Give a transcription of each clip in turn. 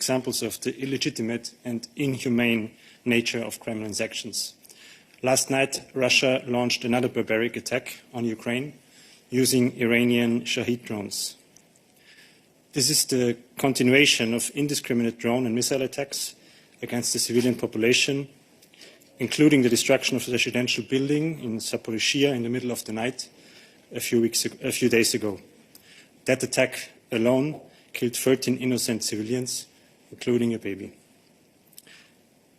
examples of the illegitimate and inhumane nature of Kremlin's actions. Last night, Russia launched another barbaric attack on Ukraine using Iranian Shahed drones. This is the continuation of indiscriminate drone and missile attacks against the civilian population, including the destruction of a residential building in Zaporizhzhia in the middle of the night a few days ago. That attack alone killed 13 innocent civilians, including a baby.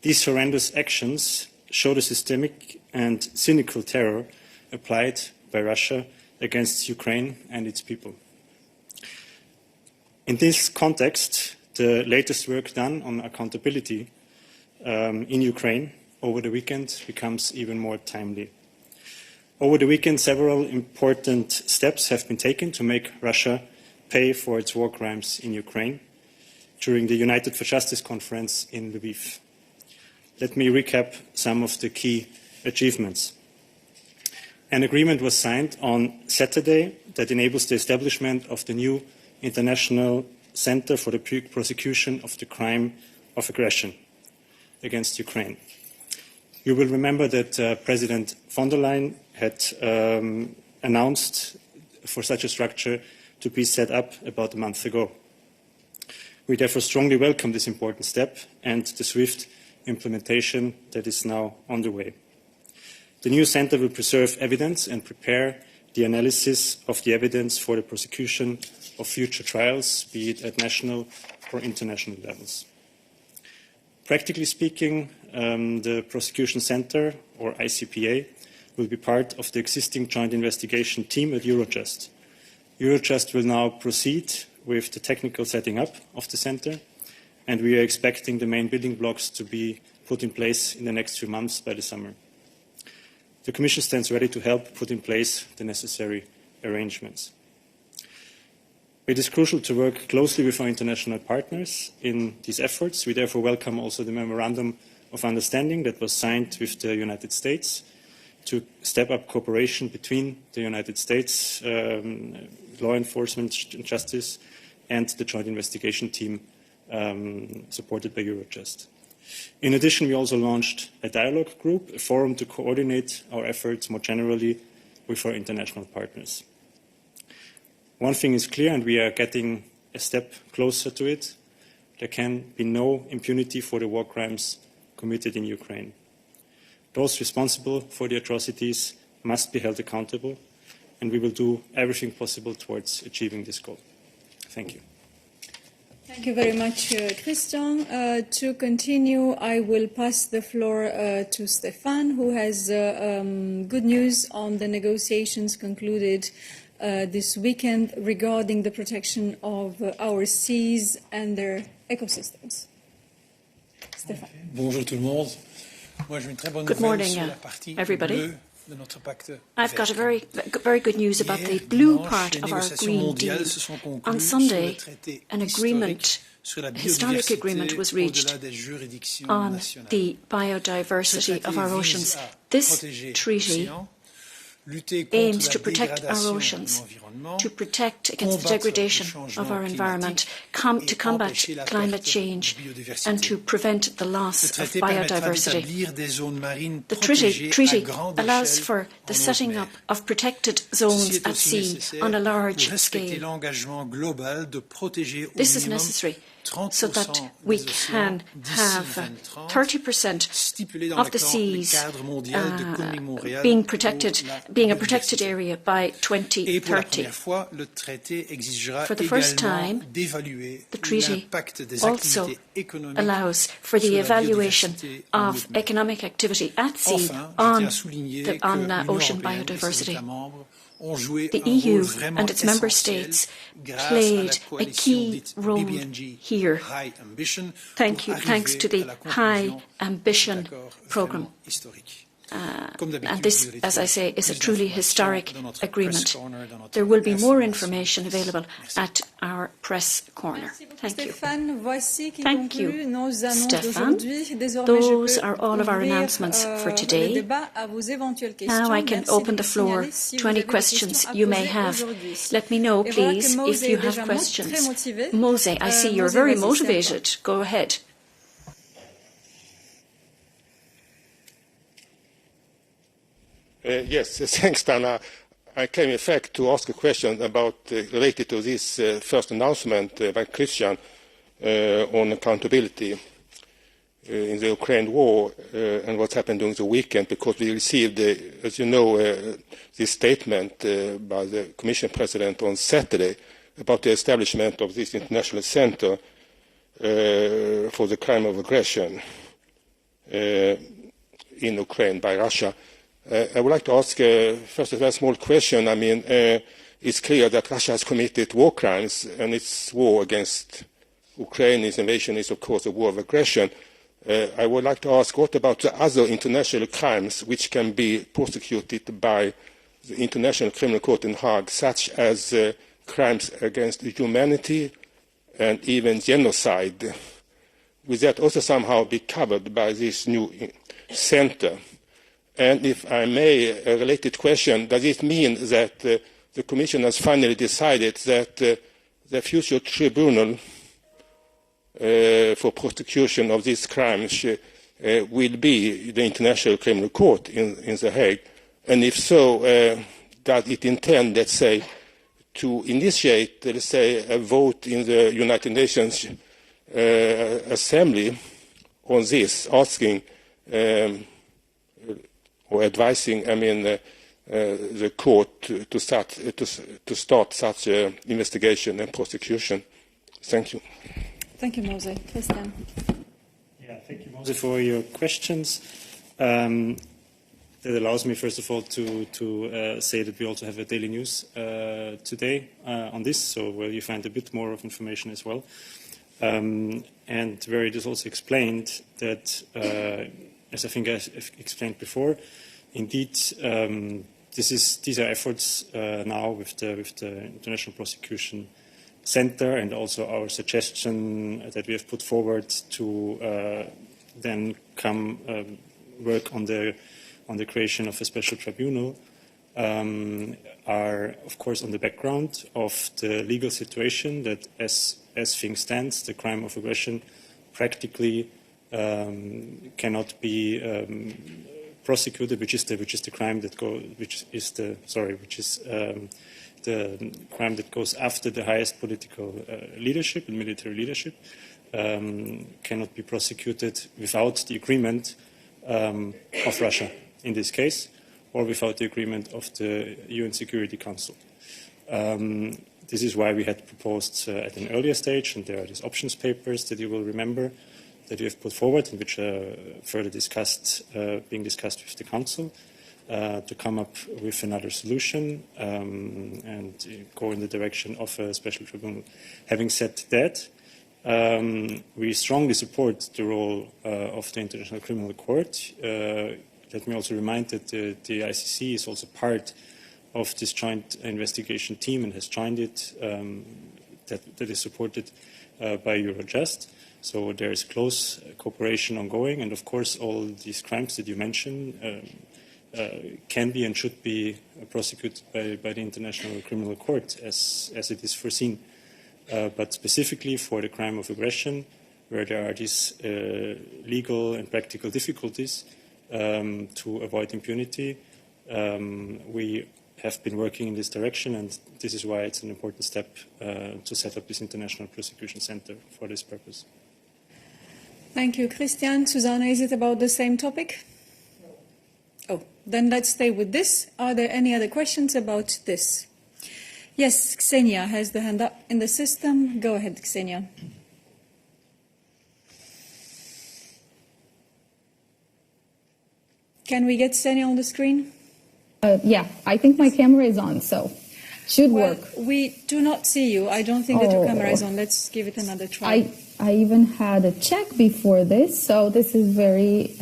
These horrendous actions show the systemic and cynical terror applied by Russia against Ukraine and its people. In this context, the latest work done on accountability in Ukraine over the weekend becomes even more timely. Over the weekend, several important steps have been taken to make Russia pay for its war crimes in Ukraine during the United for Justice conference in Lviv. Let me recap some of the key achievements. An agreement was signed on Saturday that enables the establishment of the new International Center for the Prosecution of the Crime of Aggression against Ukraine. You will remember that President von der Leyen had announced for such a structure to be set up about a month ago. We therefore strongly welcome this important step and the swift implementation that is now underway. The new centre will preserve evidence and prepare the analysis of the evidence for the prosecution of future trials, be it at national or international levels. Practically speaking, the Prosecution Centre, or ICPA, will be part of the existing joint investigation team at Eurojust. Eurojust will now proceed with the technical setting up of the centre, and we are expecting the main building blocks to be put in place in the next few months by the summer. The Commission stands ready to help put in place the necessary arrangements. It is crucial to work closely with our international partners in these efforts. We therefore welcome also the Memorandum of Understanding that was signed with the United States to step up cooperation between the United States law enforcement and justice and the joint investigation team supported by Eurojust. In addition, we also launched a dialogue group, a forum to coordinate our efforts more generally with our international partners. One thing is clear, and we are getting a step closer to it. There can be no impunity for the war crimes committed in Ukraine. Those responsible for the atrocities must be held accountable, and we will do everything possible towards achieving this goal. Thank you. Thank you very much, Christian. To continue, I will pass the floor to Stefan, who has good news on the negotiations concluded this weekend regarding the protection of our seas and their ecosystems. Stefan. Bonjour tout le monde. Moi, j'ai une très bonne nouvelle sur la partie bleue de notre pacte vert. I've got a very good news about the blue part of our Green Deal. On Sunday, an historic agreement was reached on the biodiversity of our oceans. This treaty aims to protect our oceans, to protect against the degradation of our environment, to combat climate change, and to prevent the loss of biodiversity. The treaty allows for the setting up of protected zones at sea on a large scale. This is necessary so that we can have 30% of the seas being a protected area by 2030. For the first time, the treaty also allows for the evaluation of economic activity at sea on ocean biodiversity. The EU and its member states played a key role here. Thanks to the High Ambition programme. And this, as I say, is a truly historic agreement. There will be more information available at our press corner. Thank you. Thank you, Stéphane. Those are all of our announcements for today. Now I can open the floor to any questions you may have. Let me know, please, if you have questions. Mose, I see you're very motivated. Go ahead. Yes, thanks, Dana. I came, in fact, to ask a question about related to this first announcement by Christian on accountability in the Ukraine war and what happened during the weekend, because we received, as you know, this statement by the Commission President on Saturday about the establishment of this international center for the crime of aggression in Ukraine by Russia. I would like to ask first a very small question. I mean, it's clear that Russia has committed war crimes, and its war against Ukraine, its invasion, is of course a war of aggression. I would like to ask, what about the other international crimes which can be prosecuted by the International Criminal Court in Hague, such as crimes against humanity and even genocide? Will that also somehow be covered by this new center? And if I may, a related question, does it mean that the Commission has finally decided that the future tribunal for prosecution of these crimes will be the International Criminal Court in The Hague? And if so, does it intend, let's say, to initiate, let's say, a vote in the United Nations Assembly on this, asking or advising, I mean, the court to start such investigation and prosecution? Thank you. Thank you, Mose. Christian. Yeah, thank you, Mose, for your questions. That allows me, first of all, to say that we also have a daily news today on this, so where you find a bit more of information as well. And where it is also explained that, as I think I explained before, indeed, these are efforts now with the International Prosecution Center, and also our suggestion that we have put forward to then work on the creation of a special tribunal, are of course on the background of the legal situation that, as things stand, the crime of aggression practically cannot be prosecuted, which is the crime that the crime that goes after the highest political leadership and military leadership, cannot be prosecuted without the agreement of Russia in this case, or without the agreement of the UN Security Council. This is why we had proposed at an earlier stage, and there are these options papers that you will remember that we have put forward, and which are further being discussed with the Council, to come up with another solution and go in the direction of a special tribunal. Having said that, we strongly support the role of the International Criminal Court. Let me also remind that the ICC is also part of this joint investigation team and has joined it, that is supported by Eurojust. So there is close cooperation ongoing, and of course all these crimes that you mentioned can be and should be prosecuted by the International Criminal Court as it is foreseen. But specifically for the crime of aggression, where there are these legal and practical difficulties to avoid impunity, we have been working in this direction, and this is why it's an important step to set up this International Prosecution Center for this purpose. Thank you, Christian. Susanna, is it about the same topic? No. Oh, then let's stay with this. Are there any other questions about this? Yes, Ksenia has the hand up in the system. Go ahead, Ksenia. Can we get Ksenia on the screen? Yeah, I think my camera is on, so should work. We do not see you. I don't think that your camera is on. Let's give it another try. I even had a check before this, so this is very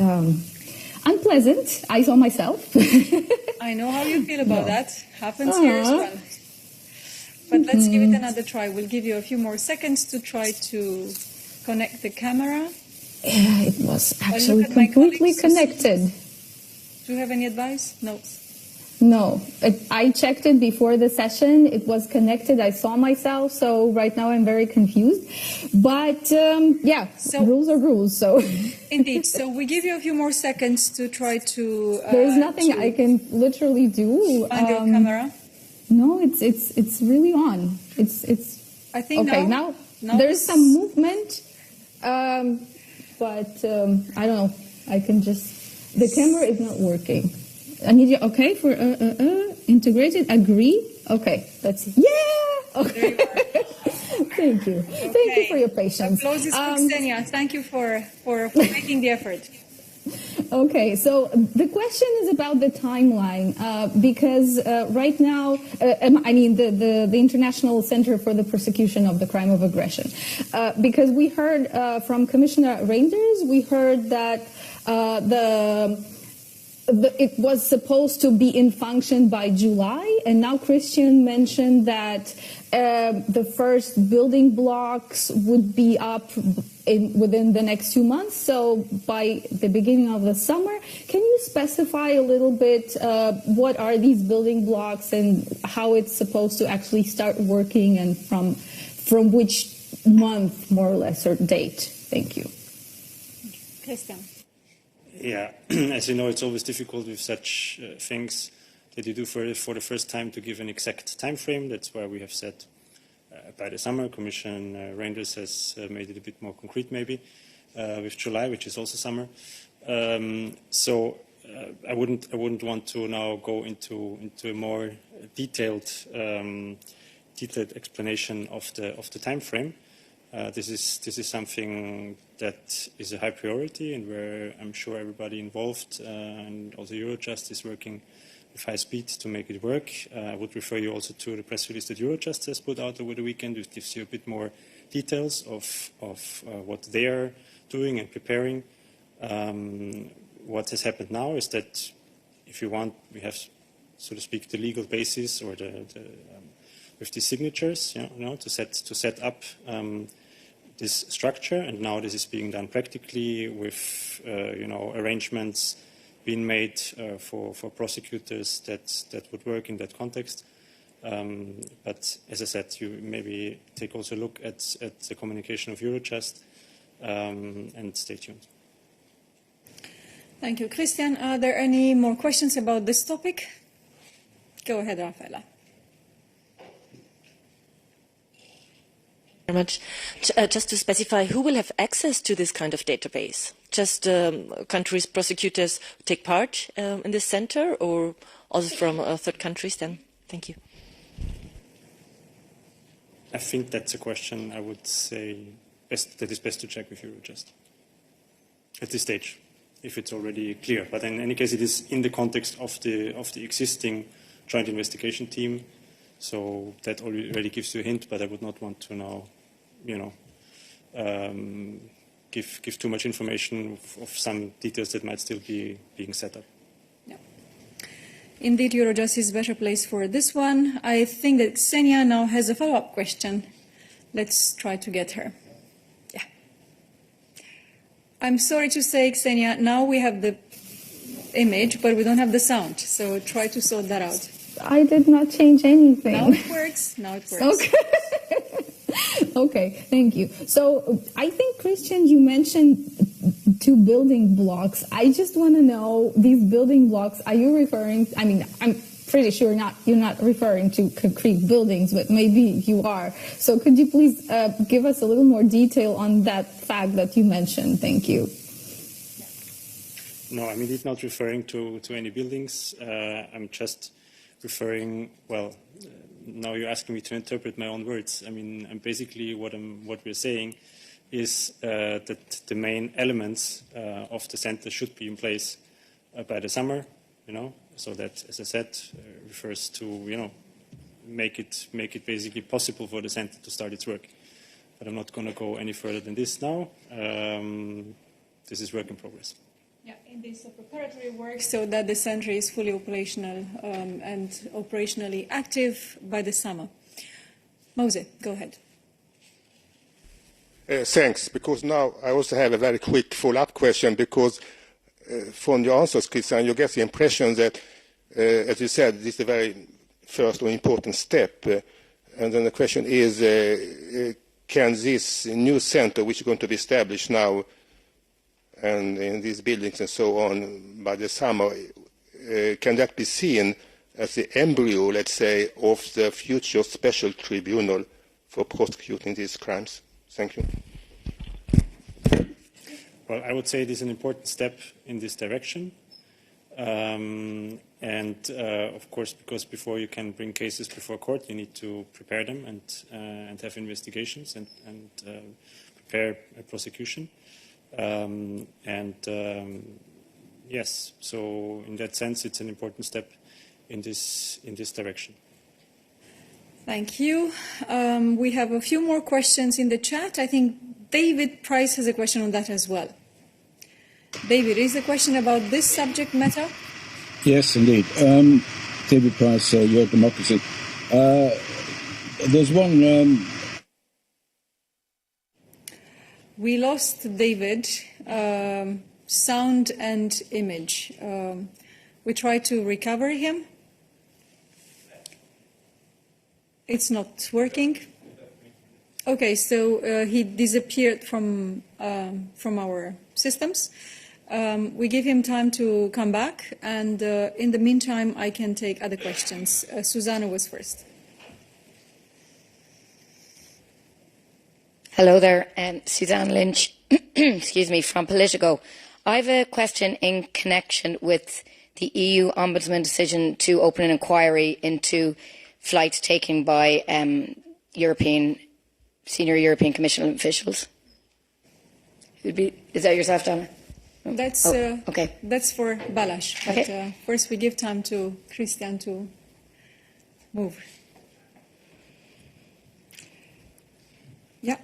unpleasant. I saw myself. I know how you feel about that. Happens here as well. But let's give it another try. We'll give you a few more seconds to try to connect the camera. Yeah, it was actually completely connected. Do you have any advice? No. No, I checked it before the session. It was connected. I saw myself. So right now I'm very confused. But yeah, so, rules are rules. So indeed. So we give you a few more seconds to try to. There's nothing I can literally do. Find your camera. No, it's really on. It's. I think okay. Now there's some movement, but I don't know. I can just. The camera is not working. I need you, okay, for integrated, agree. Okay, let's see. Yeah! Okay. Thank you. Okay. Thank you for your patience. Applause is for Ksenia. Thank you for making the effort. Okay, so the question is about the timeline, because right now, I mean, the International Center for the Prosecution of the Crime of Aggression, because we heard from Commissioner Reinders, we heard that it was supposed to be in function by July, and now Christian mentioned that the first building blocks would be up within the next 2 months, so by the beginning of the summer. Can you specify a little bit what are these building blocks and how it's supposed to actually start working, and from which month, more or less, or date? Thank you. Christian. Yeah, as you know, it's always difficult with such things that you do for the first time to give an exact time frame. That's why we have said by the summer. Commission Reinders has made it a bit more concrete, maybe, with July, which is also summer. So I wouldn't want to now go into a more detailed explanation of the time frame. This is something that is a high priority, and where I'm sure everybody involved and also Eurojust is working with high speed to make it work. I would refer you also to the press release that Eurojust has put out over the weekend, which gives you a bit more details of what they are doing and preparing. What has happened now is that, if you want, we have, so to speak, the legal basis, or with the signatures, to set up this structure, and now this is being done practically with arrangements being made for prosecutors that would work in that context. But as I said, you maybe take also a look at the communication of Eurojust, and stay tuned. Thank you, Christian. Are there any more questions about this topic? Go ahead, Rafaela. Very much. Just to specify, who will have access to this kind of database? Just countries, prosecutors take part in this center, or also from third countries then? Thank you. I think that's a question I would say that is best to check with Eurojust at this stage, if it's already clear. But in any case, it is in the context of the existing joint investigation team. So that already gives you a hint, but I would not want to now, give too much information of some details that might still be being set up. Yeah. Indeed, Eurojust is better placed for this one. I think that Ksenia now has a follow-up question. Let's try to get her. Yeah. I'm sorry to say, Ksenia, now we have the image, but we don't have the sound. So try to sort that out. I did not change anything. Now it works. Now it works. Okay. Okay, thank you. So I think, Christian, you mentioned 2 building blocks. I just want to know, these building blocks, are you referring, I mean, I'm pretty sure you're not referring to concrete buildings, but maybe you are. So could you please give us a little more detail on that fact that you mentioned? Thank you. No, I'm indeed not referring to any buildings. I'm just referring, well, now you're asking me to interpret my own words. I mean, and basically what we're saying is that the main elements of the center should be in place by the summer, so that, as I said, refers to, make it basically possible for the center to start its work. But I'm not going to go any further than this now. This is work in progress. Yeah, in this preparatory work so that the center is fully operational and operationally active by the summer. Mose, go ahead. Thanks, because now I also have a very quick follow-up question, because from your answers, Christian, you get the impression that, as you said, this is the very first or important step. And then the question is, can this new center, which is going to be established now, and in these buildings and so on by the summer, can that be seen as the embryo, let's say, of the future special tribunal for prosecuting these crimes? Thank you. Well, I would say it is an important step in this direction. Of course, because before you can bring cases before court, you need to prepare them and have investigations and prepare a prosecution. Yes, so in that sense, it's an important step in this direction. Thank you. We have a few more questions in the chat. I think David Price has a question on that as well. David, is the question about this subject matter? Yes, indeed. David Price, Your Democracy. There's one... We lost David, sound and image. We try to recover him. It's not working. Okay, so he disappeared from our systems. We give him time to come back, and in the meantime, I can take other questions. Susanna was first. Hello there, Suzanne Lynch, excuse me, from Politico. I have a question in connection with the EU Ombudsman decision to open an inquiry into flights taken by senior European Commission officials. Is that yourself, Donna? That's okay. That's for Balázs. Okay. But first, we give time to Christian to move. Yeah.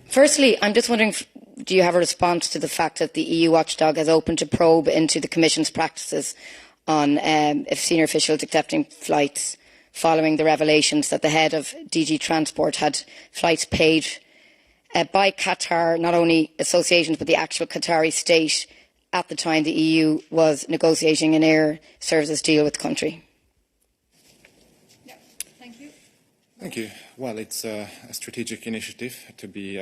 Firstly, I'm just wondering, do you have a response to the fact that the EU watchdog has opened a probe into the Commission's practices on if senior officials accepting flights following the revelations that the head of DG Transport had flights paid by Qatar, not only associations but the actual Qatari state at the time the EU was negotiating an air services deal with the country? Yeah. Thank you. Thank you. Well, it's a strategic initiative, to be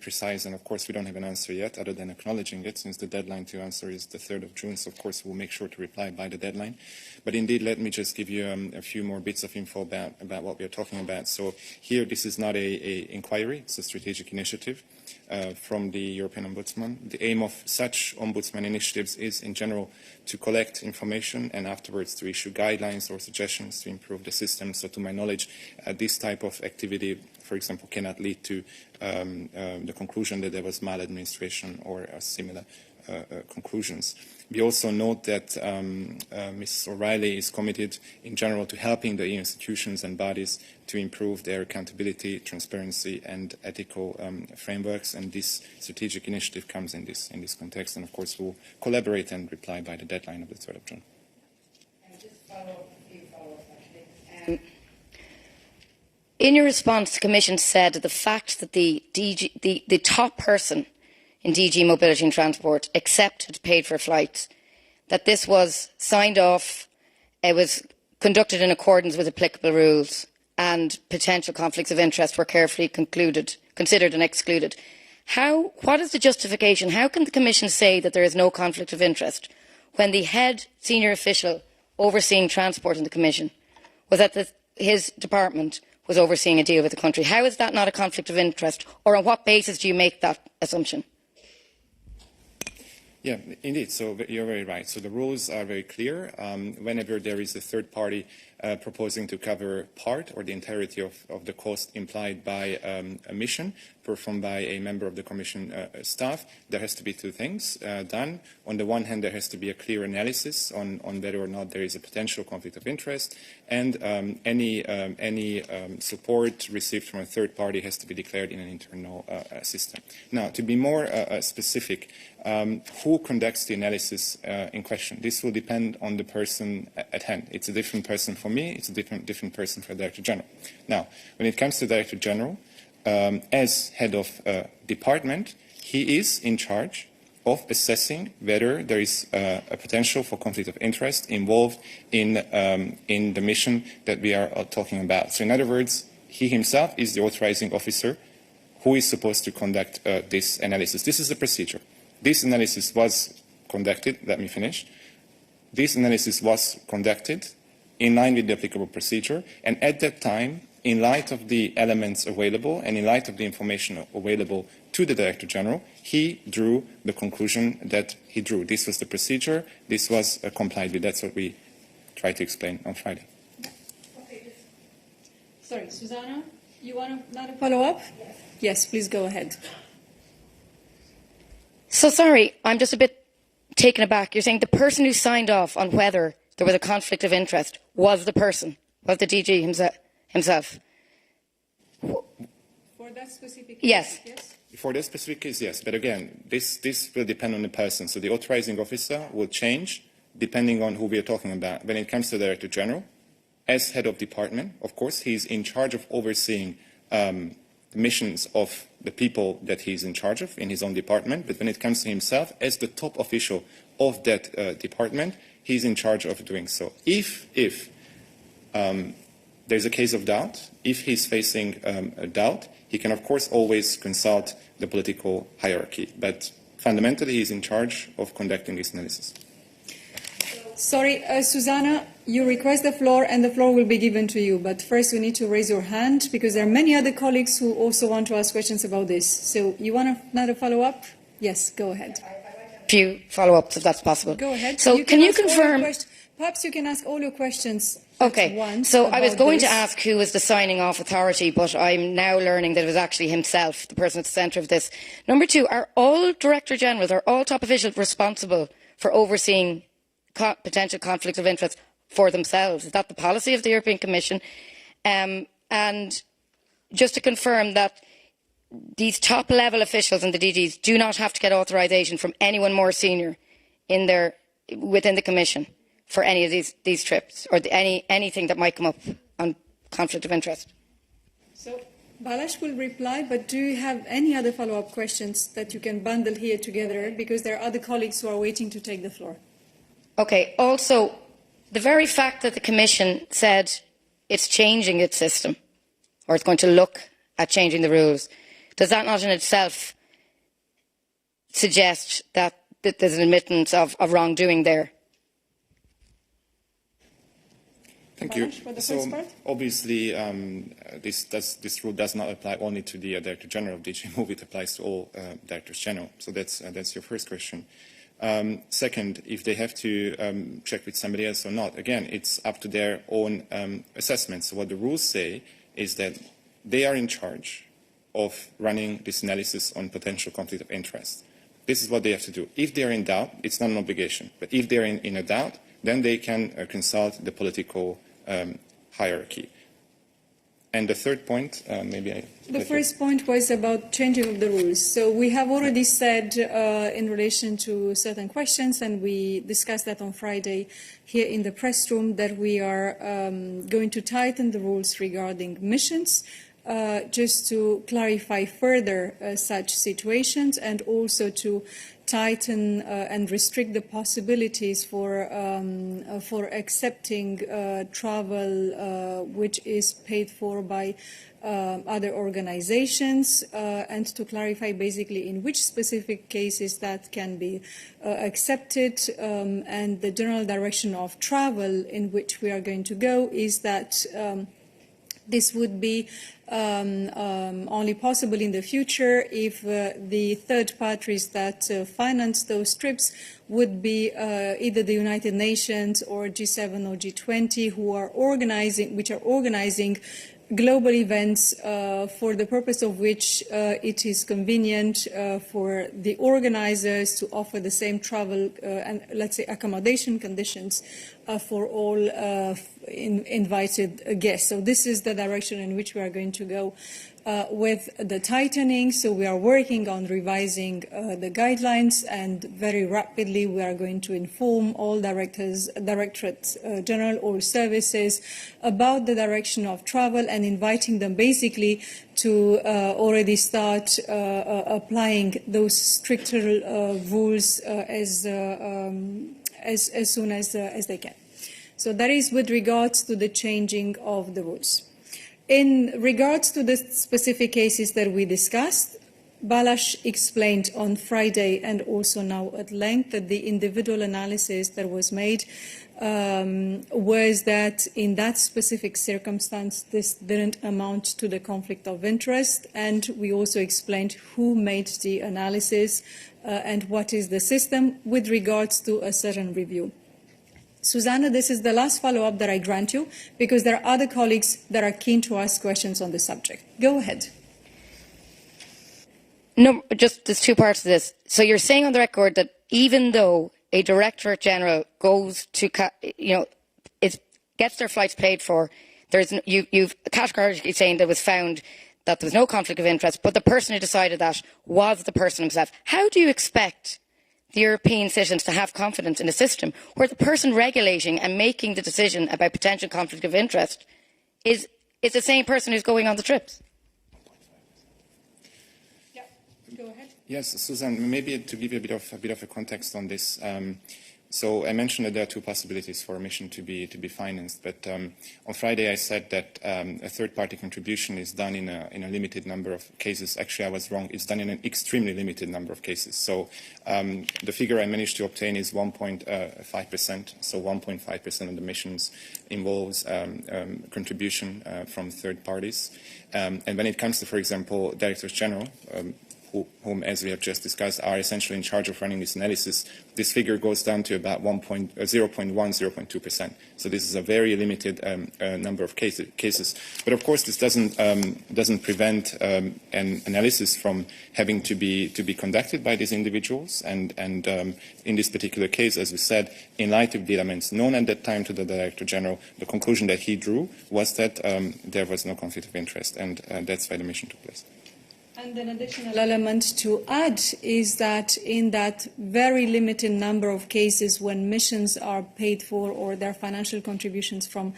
precise, and of course we don't have an answer yet, other than acknowledging it, since the deadline to answer is the 3rd of June. So of course we'll make sure to reply by the deadline. But indeed, let me just give you a few more bits of info about what we are talking about. So here, this is not a inquiry; it's a strategic initiative from the European Ombudsman. The aim of such Ombudsman initiatives is, in general, to collect information and afterwards to issue guidelines or suggestions to improve the system. So to my knowledge, this type of activity, for example, cannot lead to the conclusion that there was maladministration or similar conclusions. We also note that Ms. O'Reilly is committed in general to helping the EU institutions and bodies to improve their accountability, transparency and ethical frameworks, and this strategic initiative comes in this context, and of course we'll collaborate and reply by the deadline of the 3rd of June. In your response, the Commission said that the fact that the top person in DG Mobility and Transport accepted paid for flights, that this was signed off, it was conducted in accordance with applicable rules, and potential conflicts of interest were carefully considered and excluded. What is the justification? How can the Commission say that there is no conflict of interest when the head senior official overseeing transport in the Commission was that his department was overseeing a deal with the country? How is that not a conflict of interest, or on what basis do you make that assumption? Yeah, indeed. So you're very right. So the rules are very clear. Whenever there is a third party proposing to cover part or the entirety of the cost implied by a mission performed by a member of the Commission staff, there has to be two things done. On the one hand, there has to be a clear analysis on whether or not there is a potential conflict of interest, and any support received from a third party has to be declared in an internal system. Now, to be more specific, who conducts the analysis in question? This will depend on the person at hand. It's a different person for me, it's a different person for the Director General. Now, when it comes to the Director General, as head of department, he is in charge of assessing whether there is a potential for conflict of interest involved in the mission that we are talking about. So in other words, he himself is the authorizing officer who is supposed to conduct this analysis. This is the procedure. This analysis was conducted, let me finish. This analysis was conducted in line with the applicable procedure, and at that time, in light of the elements available and in light of the information available to the Director General, he drew the conclusion that he drew. This was the procedure. This was complied with. That's what we tried to explain on Friday. Okay. Sorry, Susanna, you want another follow-up? Yes, please go ahead. So sorry, I'm just a bit taken aback. You're saying the person who signed off on whether there was a conflict of interest was the person, was the DG himself? For that specific case, yes. For that specific case, yes. But again, this will depend on the person. So the authorizing officer will change depending on who we are talking about. When it comes to the Director General, as head of department, of course, he's in charge of overseeing the missions of the people that he's in charge of in his own department. But when it comes to himself, as the top official of that department, he's in charge of doing so. If there's a case of doubt, if he's facing a doubt, he can, of course, always consult the political hierarchy. But fundamentally, he's in charge of conducting this analysis. Sorry, Susanna, you request the floor, and the floor will be given to you. But first, you need to raise your hand, because there are many other colleagues who also want to ask questions about this. So you want another follow-up? Yes, go ahead. A few follow-ups, if that's possible. Go ahead. So can you confirm... Perhaps you can ask all your questions Okay, at once. So I was going to ask who was the signing off authority, but I'm now learning that it was actually himself, the person at the centre of this. Number two, are all Director Generals, are all top officials responsible for overseeing potential conflicts of interest for themselves? Is that the policy of the European Commission? And just to confirm that these top-level officials and the DGs do not have to get authorisation from anyone more senior within the Commission for any of these trips, or anything that might come up on conflict of interest? So Balázs will reply, but do you have any other follow-up questions that you can bundle here together, because there are other colleagues who are waiting to take the floor? Okay, also, the very fact that the Commission said it's changing its system, or it's going to look at changing the rules, does that not in itself suggest that there's an admittance of wrongdoing there? Thank you. So obviously, this rule does not apply only to the Director General of DG Move. It applies to all Directors General. So that's your first question. Second, if they have to check with somebody else or not, again, it's up to their own assessment. So what the rules say is that they are in charge of running this analysis on potential conflict of interest. This is what they have to do. If they are in doubt, it's not an obligation. But if they're in a doubt, then they can consult the political hierarchy. And the third point, The first point was about changing of the rules. So we have already said in relation to certain questions, and we discussed that on Friday here in the press room, that we are going to tighten the rules regarding missions, just to clarify further such situations, and also to tighten and restrict the possibilities for accepting travel which is paid for by other organizations, and to clarify basically in which specific cases that can be accepted, and the general direction of travel in which we are going to go is that This would be only possible in the future if the third parties that finance those trips would be either the United Nations or G7 or G20, which are organizing global events for the purpose of which it is convenient for the organizers to offer the same travel and, let's say, accommodation conditions for all invited guests. So this is the direction in which we are going to go with the tightening. So we are working on revising the guidelines, and very rapidly we are going to inform all directorates general, all services about the direction of travel, and inviting them basically to already start applying those stricter rules as soon as they can. So that is with regards to the changing of the rules. In regards to the specific cases that we discussed, Balázs explained on Friday and also now at length that the individual analysis that was made was that in that specific circumstance this didn't amount to the conflict of interest, and we also explained who made the analysis and what is the system with regards to a certain review. Susanna, this is the last follow-up that I grant you, because there are other colleagues that are keen to ask questions on the subject. Go ahead. No, just there's two parts to this. So you're saying on the record that even though a Directorate General goes to, gets their flights paid for, you've categorically saying that it was found that there was no conflict of interest, but the person who decided that was the person himself. How do you expect the European citizens to have confidence in a system where the person regulating and making the decision about potential conflict of interest is the same person who's going on the trips? Yeah, go ahead. Yes, Susan, maybe to give you a bit of a context on this. So I mentioned that there are two possibilities for a mission to be financed, but on Friday I said that a third-party contribution is done in a limited number of cases. Actually, I was wrong. It's done in an extremely limited number of cases. So the figure I managed to obtain is 1.5%. So 1.5% of the missions involves contribution from third parties. And when it comes to, for example, Directors General, whom, as we have just discussed, are essentially in charge of running this analysis, this figure goes down to about 0.2%. So this is a very limited number of cases. But of course, this doesn't prevent an analysis from having to be conducted by these individuals. And in this particular case, as we said, in light of the elements known at that time to the Director General, the conclusion that he drew was that there was no conflict of interest, and that's why the mission took place. And an additional element to add is that in that very limited number of cases when missions are paid for or their financial contributions from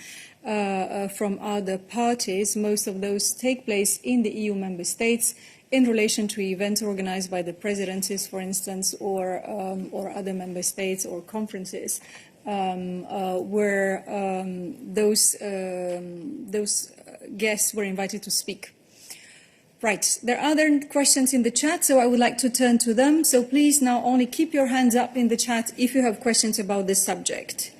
other parties, most of those take place in the EU member states in relation to events organized by the presidencies, for instance, or other member states or conferences where those guests were invited to speak. Right, there are other questions in the chat, so I would like to turn to them. So please now only keep your hands up in the chat if you have questions about this subject.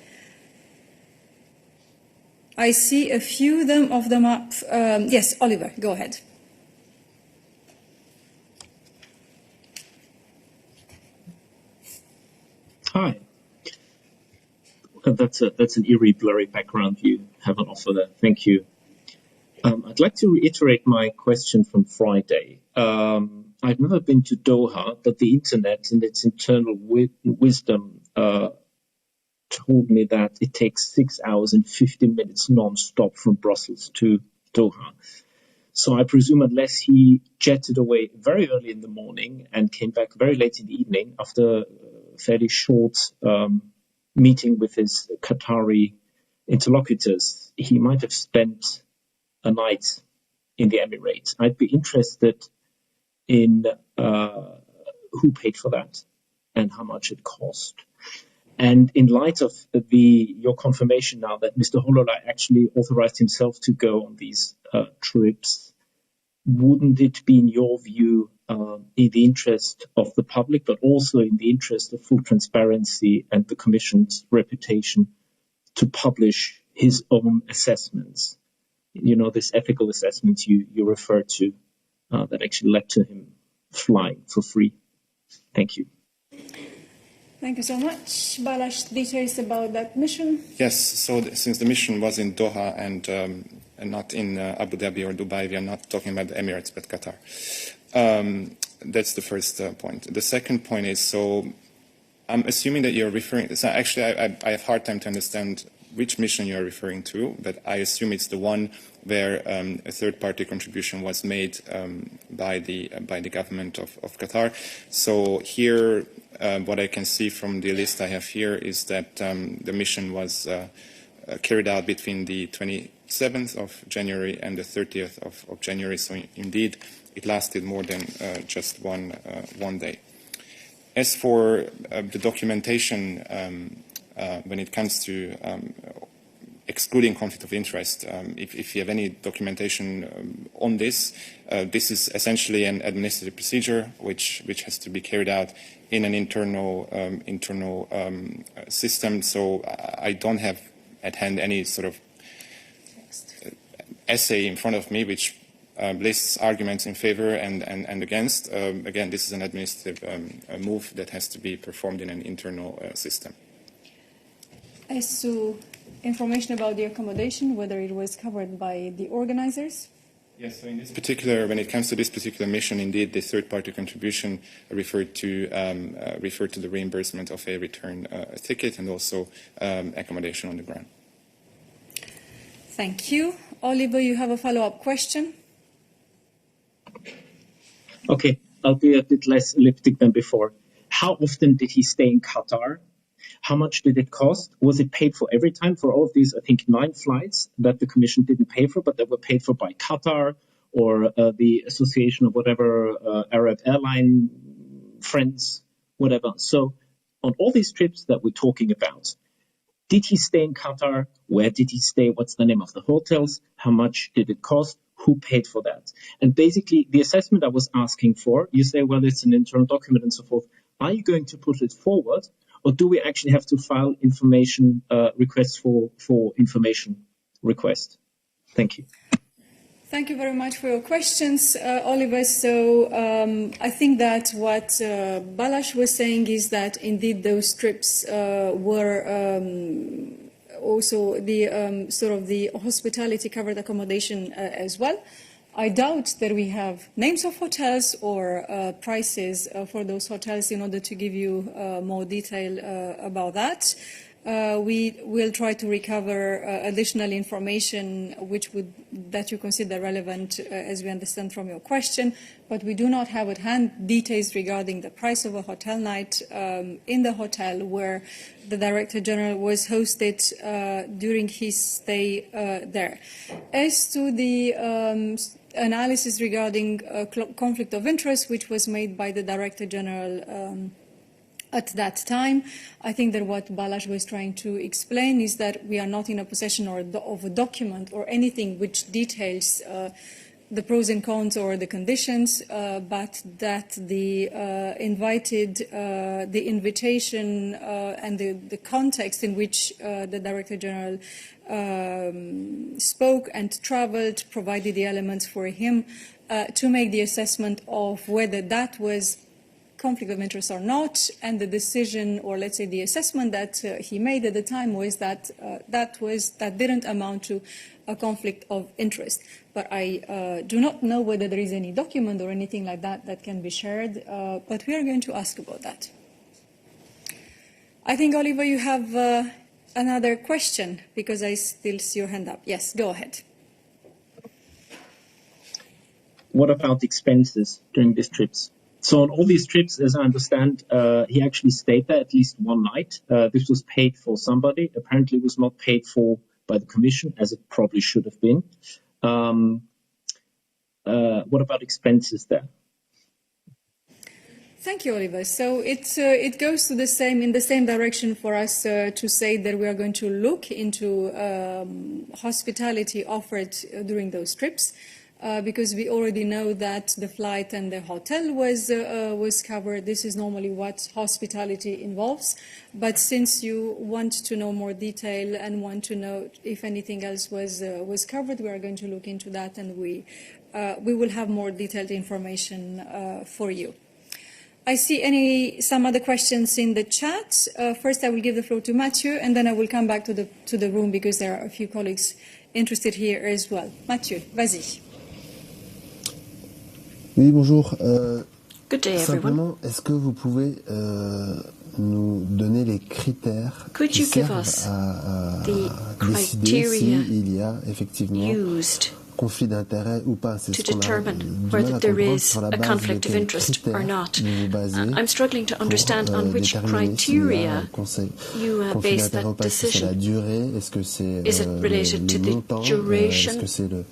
I see a few of them up. Yes, Oliver, go ahead. Hi. That's an eerie, blurry background you have on offer there. Thank you. I'd like to reiterate my question from Friday. I've never been to Doha, but the internet and its internal wisdom told me that it takes 6 hours and 50 minutes non-stop from Brussels to Doha. So I presume unless he jetted away very early in the morning and came back very late in the evening after a fairly short meeting with his Qatari interlocutors, he might have spent a night in the Emirates. I'd be interested in who paid for that and how much it cost. And in light of your confirmation now that Mr. Hololai actually authorized himself to go on these trips, wouldn't it be, in your view, in the interest of the public, but also in the interest of full transparency and the Commission's reputation, to publish his own assessments this ethical assessment you referred to that actually led to him flying for free. Thank you. Thank you so much. Balázs, details about that mission? Yes, so since the mission was in Doha and not in Abu Dhabi or Dubai, we are not talking about the Emirates, but Qatar. That's the first point. The second point is, so I'm assuming that you're referring, so actually I have a hard time to understand which mission you're referring to, but I assume it's the one where a third-party contribution was made by the government of Qatar. So here, what I can see from the list I have here is that the mission was carried out between the 27th of January and the 30th of January. So indeed, it lasted more than just one day. As for the documentation, when it comes to excluding conflict of interest, if you have any documentation on this, this is essentially an administrative procedure which has to be carried out in an internal system. So I don't have at hand any sort of essay in front of me which lists arguments in favor and against. Again, this is an administrative move that has to be performed in an internal system. As to information about the accommodation, whether it was covered by the organizers? Yes, so in this particular, when it comes to this particular mission, indeed, the third-party contribution referred to the reimbursement of a return ticket and also accommodation on the ground. Thank you. Oliver, you have a follow-up question? Okay, I'll be a bit less elliptic than before. How often did he stay in Qatar? How much did it cost? Was it paid for every time for all of these, I think, 9 flights that the Commission didn't pay for, but that were paid for by Qatar or the association of whatever Arab airline friends, whatever. So on all these trips that we're talking about, did he stay in Qatar? Where did he stay? What's the name of the hotels? How much did it cost? Who paid for that? And basically, the assessment I was asking for, you say, well, it's an internal document and so forth. Are you going to put it forward? Or do we actually have to file information requests for information request? Thank you. Thank you very much for your questions, Oliver. So I think that what Balázs was saying is that indeed those trips were also the sort of the hospitality covered accommodation as well. I doubt that we have names of hotels or prices for those hotels in order to give you more detail about that. We will try to recover additional information that you consider relevant as we understand from your question, but we do not have at hand details regarding the price of a hotel night in the hotel where the Director General was hosted during his stay there. As to the analysis regarding conflict of interest, which was made by the Director General at that time, I think that what Balázs was trying to explain is that we are not in a possession of a document or anything which details the pros and cons or the conditions, but that the invitation and the context in which the Director General spoke and traveled provided the elements for him to make the assessment of whether that was conflict of interest or not, and the decision, or let's say the assessment that he made at the time was that that didn't amount to a conflict of interest. But I do not know whether there is any document or anything like that that can be shared, but we are going to ask about that. I think, Oliver, you have another question, because I still see your hand up. Yes, go ahead. What about expenses during these trips? So on all these trips, as I understand, he actually stayed there at least one night. This was paid for somebody. Apparently it was not paid for by the Commission, as it probably should have been. What about expenses there? Thank you, Oliver. So it goes to in the same direction for us to say that we are going to look into hospitality offered during those trips. because we already know that the flight and the hotel was covered. This is normally what hospitality involves. But since you want to know more detail and want to know if anything else was covered, we are going to look into that, and we will have more detailed information for you. I see some other questions in the chat. First, I will give the floor to Mathieu, and then I will come back to the room because there are a few colleagues interested here as well. Mathieu, vas-y. Oui, bonjour. Good day, everyone. Est-ce que vous pouvez nous donner les critères qui servent à décider s'il y a effectivement conflit d'intérêt ou pas? To determine whether there is a conflict of interest or not. I'm struggling to understand on which criteria you base that decision. Is it related to the duration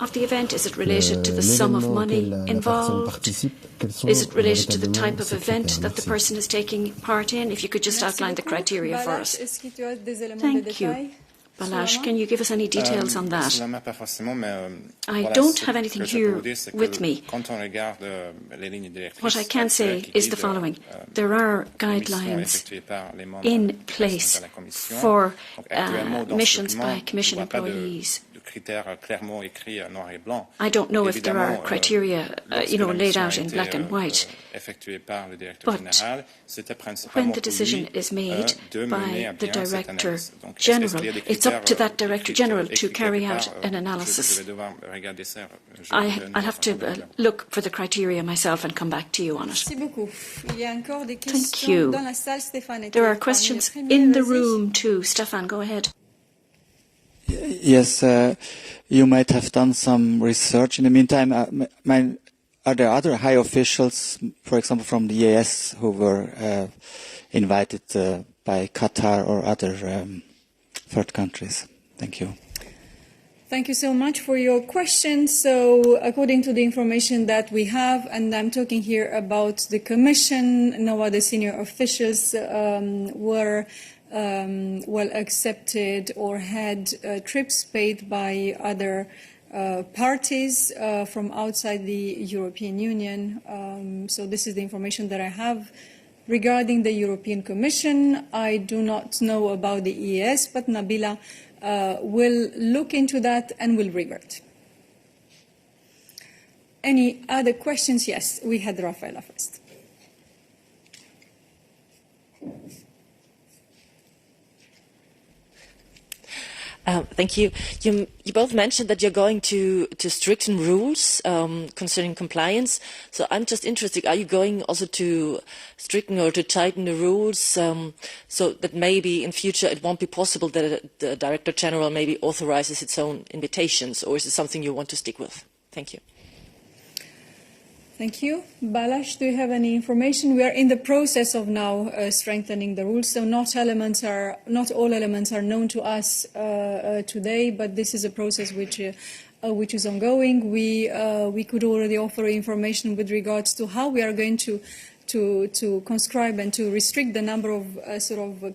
of the event? Is it related to the sum of money involved? Is it related to the type of event that the person is taking part in? If you could just outline the criteria for us. Thank you. Balázs, can you give us any details on that? I don't have anything here with me. What I can say is the following. There are guidelines in place for missions by Commission employees. I don't know if there are criteria, laid out in black and white. But when the decision is made by the Director General, it's up to that Director General to carry out an analysis. I'll have to look for the criteria myself and come back to you on it. Thank you. There are questions in the room too. Stefan, go ahead. Yes, you might have done some research. In the meantime, are there other high officials, for example, from the EAS, who were invited by Qatar or other third countries? Thank you. Thank you so much for your question. So, according to the information that we have, and I'm talking here about the Commission, no other senior officials were well accepted or had trips paid by other parties from outside the European Union. So this is the information that I have regarding the European Commission. I do not know about the EES, but Nabila will look into that and will revert. Any other questions? Yes, we had Rafaela first. Thank you. You both mentioned that you're going to strengthen rules concerning compliance. So I'm just interested, are you going also to strengthen or to tighten the rules so that maybe in future it won't be possible that the Director General maybe authorizes its own invitations, or is it something you want to stick with? Thank you. Thank you. Balázs, do you have any information? We are in the process of now strengthening the rules, so not all elements are known to us today, but this is a process which is ongoing. We could already offer information with regards to how we are going to conscribe and to restrict the number of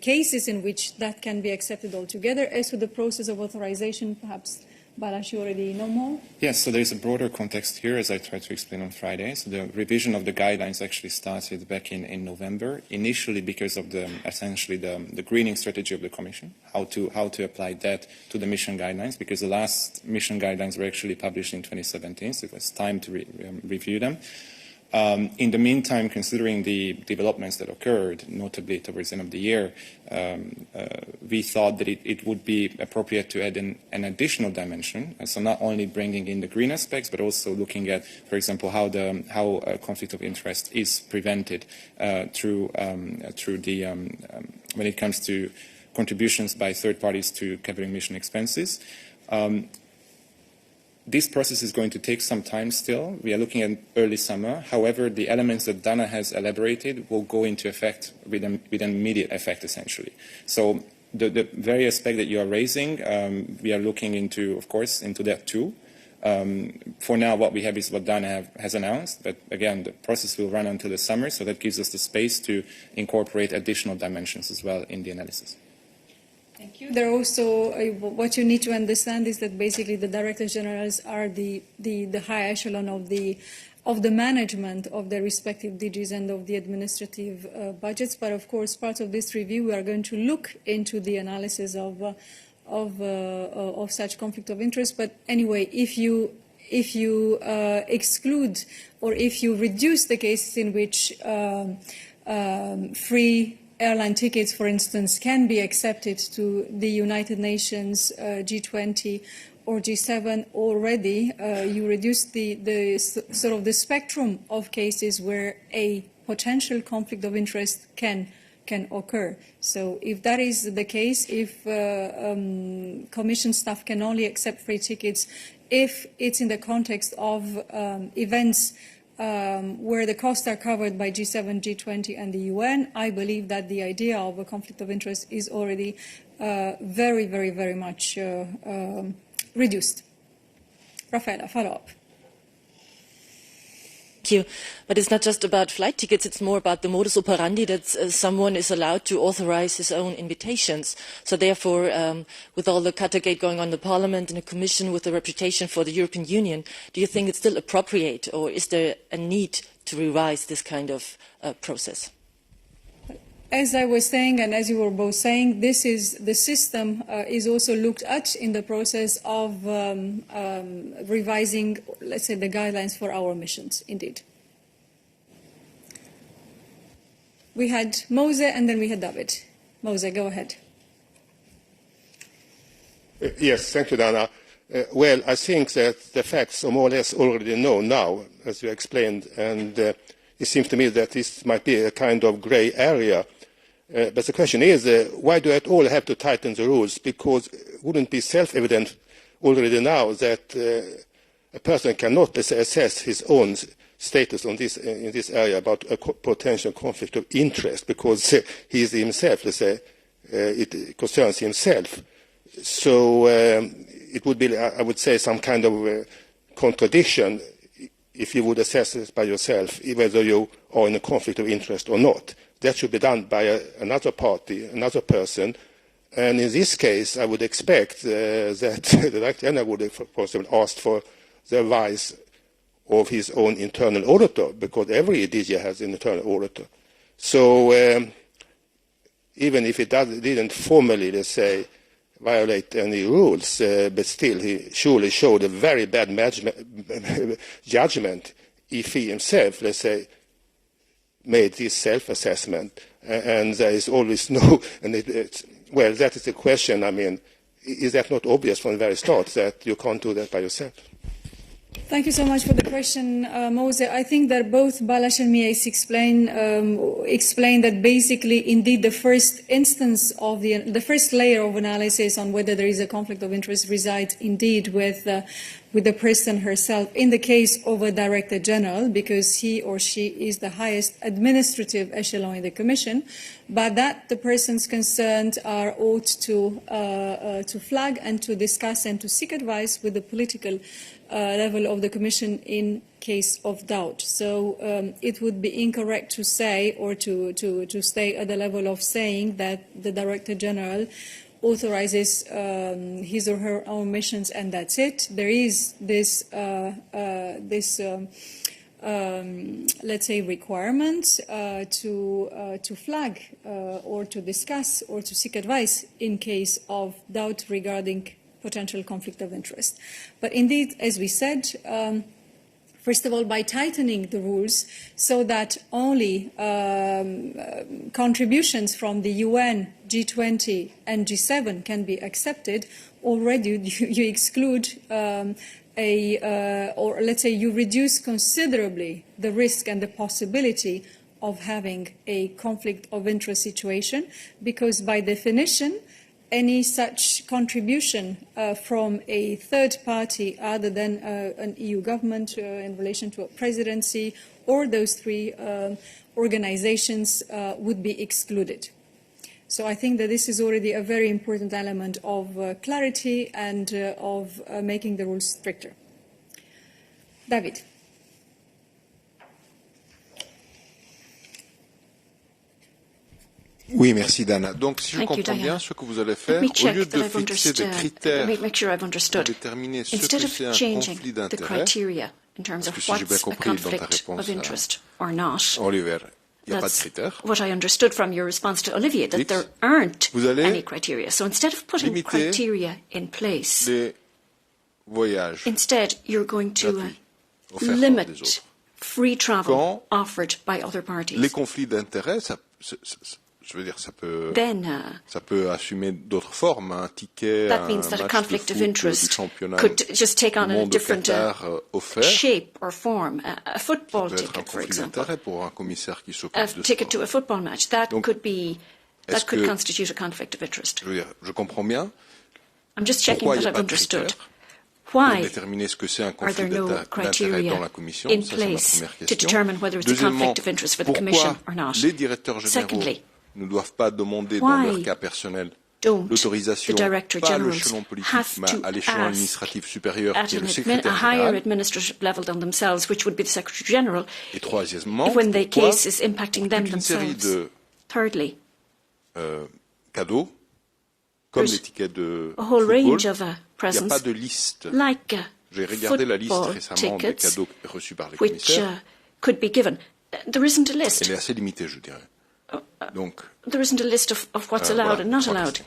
cases in which that can be accepted altogether. As to the process of authorization, perhaps Balázs, you already know more? Yes, so there's a broader context here, as I tried to explain on Friday. So the revision of the guidelines actually started back in November, initially because of essentially the greening strategy of the Commission, how to apply that to the mission guidelines, because the last mission guidelines were actually published in 2017, so it was time to review them. In the meantime, considering the developments that occurred, notably towards the end of the year, we thought that it would be appropriate to add an additional dimension. And so not only bringing in the green aspects, but also looking at, for example, how a conflict of interest is prevented through when it comes to contributions by third parties to covering mission expenses. This process is going to take some time still. We are looking at early summer. However, the elements that Dana has elaborated will go into effect with an immediate effect, essentially. So the very aspect that you are raising, we are looking into, of course, into that too. For now, what we have is what Dana has announced. But again, the process will run until the summer, so that gives us the space to incorporate additional dimensions as well in the analysis. Thank you. There are also, what you need to understand is that basically the Directors Generals are the high echelon of the management of the respective DGs and of the administrative budgets. But of course, part of this review, we are going to look into the analysis of such conflict of interest. But anyway, if you exclude or if you reduce the cases in which free airline tickets, for instance, can be accepted to the United Nations, G20 or G7 already, you reduce the sort of the spectrum of cases where a potential conflict of interest can occur. So if that is the case, if Commission staff can only accept free tickets if it's in the context of events where the costs are covered by G7, G20 and the UN, I believe that the idea of a conflict of interest is already very, very, very much reduced. Rafaela, follow up. Thank you. But it's not just about flight tickets, it's more about the modus operandi that someone is allowed to authorize his own invitations. So therefore, with all the Qatargate going on in the Parliament and the Commission with a reputation for the European Union, do you think it's still appropriate or is there a need to revise this kind of process? As I was saying, and as you were both saying, this is the system is also looked at in the process of revising, let's say, the guidelines for our missions. Indeed, we had Mose and then we had David. Mose, go ahead. Yes, thank you, Dana. Well, I think that the facts are more or less already known now, as you explained, and it seems to me that this might be a kind of grey area. But the question is, why do I at all have to tighten the rules? Because wouldn't it be self-evident already now that a person cannot assess his own status on this, in this area about a potential conflict of interest because he is himself, let's say, it concerns himself. So it would be, I would say, some kind of contradiction if you would assess it by yourself, whether you are in a conflict of interest or not. That should be done by another party, another person. And in this case, I would expect that the Director General would have possibly asked for the advice of his own internal auditor, because every DG has an internal auditor. So even if it didn't formally, let's say, violate any rules, but still he surely showed a very bad judgment if he himself, let's say, made this self-assessment, and there is always no, and well, that is the question. I mean, is that not obvious from the very start that you can't do that by yourself? Thank you so much for the question, Mose. I think that both Balázs and Mies explain that basically, indeed, the first instance of the first layer of analysis on whether there is a conflict of interest resides indeed with the person herself in the case of a Director General, because he or she is the highest administrative echelon in the Commission, but that the persons concerned are ought to flag and to discuss and to seek advice with the political level of the Commission in case of doubt. So it would be incorrect to say or to stay at the level of saying that the Director General authorizes his or her own missions and that's it. There is this let's say, requirement to flag or to discuss or to seek advice in case of doubt regarding potential conflict of interest. But indeed, as we said, first of all, by tightening the rules so that only contributions from the UN, G20 and G7 can be accepted, already you exclude or let's say you reduce considerably the risk and the possibility of having a conflict of interest situation, because by definition, any such contribution from a third party other than an EU government in relation to a presidency or those three organizations would be excluded. So I think that this is already a very important element of clarity and of making the rules stricter. David. Oui, merci Dana. Donc, si je comprends bien, ce que vous allez faire, au lieu de fixer des critères pour déterminer ce que c'est un conflit d'intérêts, parce que si j'ai bien compris dans ta réponse à Oliver, il n'y a pas de critères. What I understood from your response to Olivier, that there aren't any criteria. So instead of putting criteria in place, instead you're going to limit free travel offered by other parties. Les conflits d'intérêts, je veux dire, ça peut assumer d'autres formes. Un ticket, un match de foot du championnat could just take on a different offert. shape or form. A football ticket, for example. Pour un commissaire qui s'occupe de ticket to a football match. That could constitute a conflict of interest. Je veux dire, je comprends bien. I'm just checking that I've understood. Why are there no criteria in place to determine whether it's a conflict of interest for the Commission or not? Secondly, ne doivent pas demander dans leur cas personnel l'autorisation par l'échelon politique, mais à l'échelon administratif supérieur qui est le secrétaire général. Et troisièmement, pourquoi toute une série de cadeaux, comme l'étiquette de football, il n'y a pas de liste. J'ai regardé la liste récemment des cadeaux reçus par les commissaires. There isn't a list. Elle est assez limitée, je dirais. Donc, there isn't a list of what's allowed and not allowed.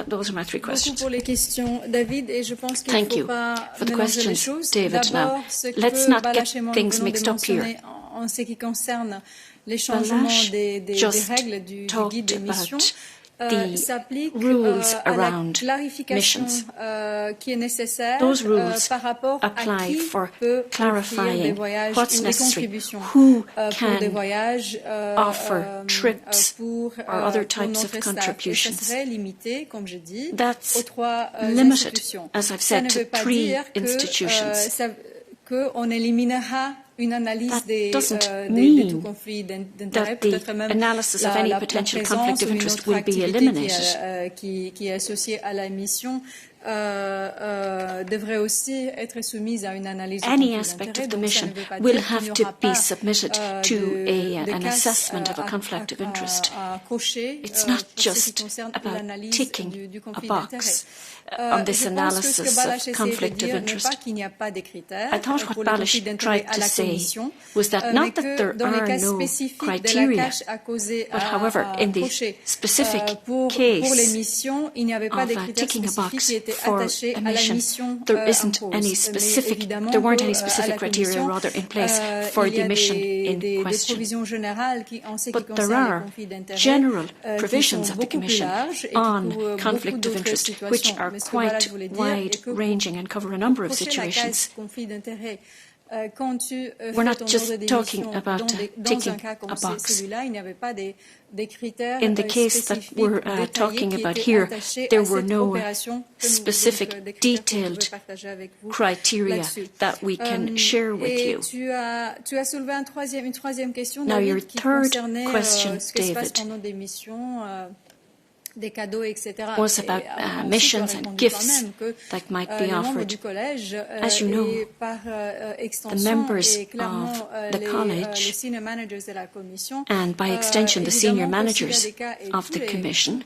Those are my three questions. Pour les questions, David, et je pense qu'il Thank faut you pas for the mélanger les questions, choses. David. Now, let's not get things mixed up here. En ce qui concerne les changements des règles du guide d'émission, s'applique à la clarification qui est nécessaire par rapport à qui peut offrir des voyages ou des contributions pour des voyages pour notre staff. Et ça serait limité, comme je dis, aux trois institutions. Ça ne veut pas dire qu'on éliminera une analyse des tout conflits d'intérêts, peut-être même la présence ou une autre activité qui est associée à la mission devrait aussi être soumise à une analyse Any aspect of the mission will have to be submitted to an assessment of a conflict of interest. It's not just about ticking a box on this analysis of conflict of interest. I thought what Balish tried to say was that not that there are no criteria, but however, in the specific case of ticking a box for a mission, there weren't any specific criteria rather in place for the mission in question. But there are general provisions of the Commission on conflict of interest, which are quite wide-ranging and cover a number of situations. We're not just talking about ticking a box. In the case that we're talking about here, there were no specific detailed criteria that we can share with you. Now, your third question, David, was about missions and gifts that might be offered. As you know, the members of the college, and by extension the senior managers of the Commission,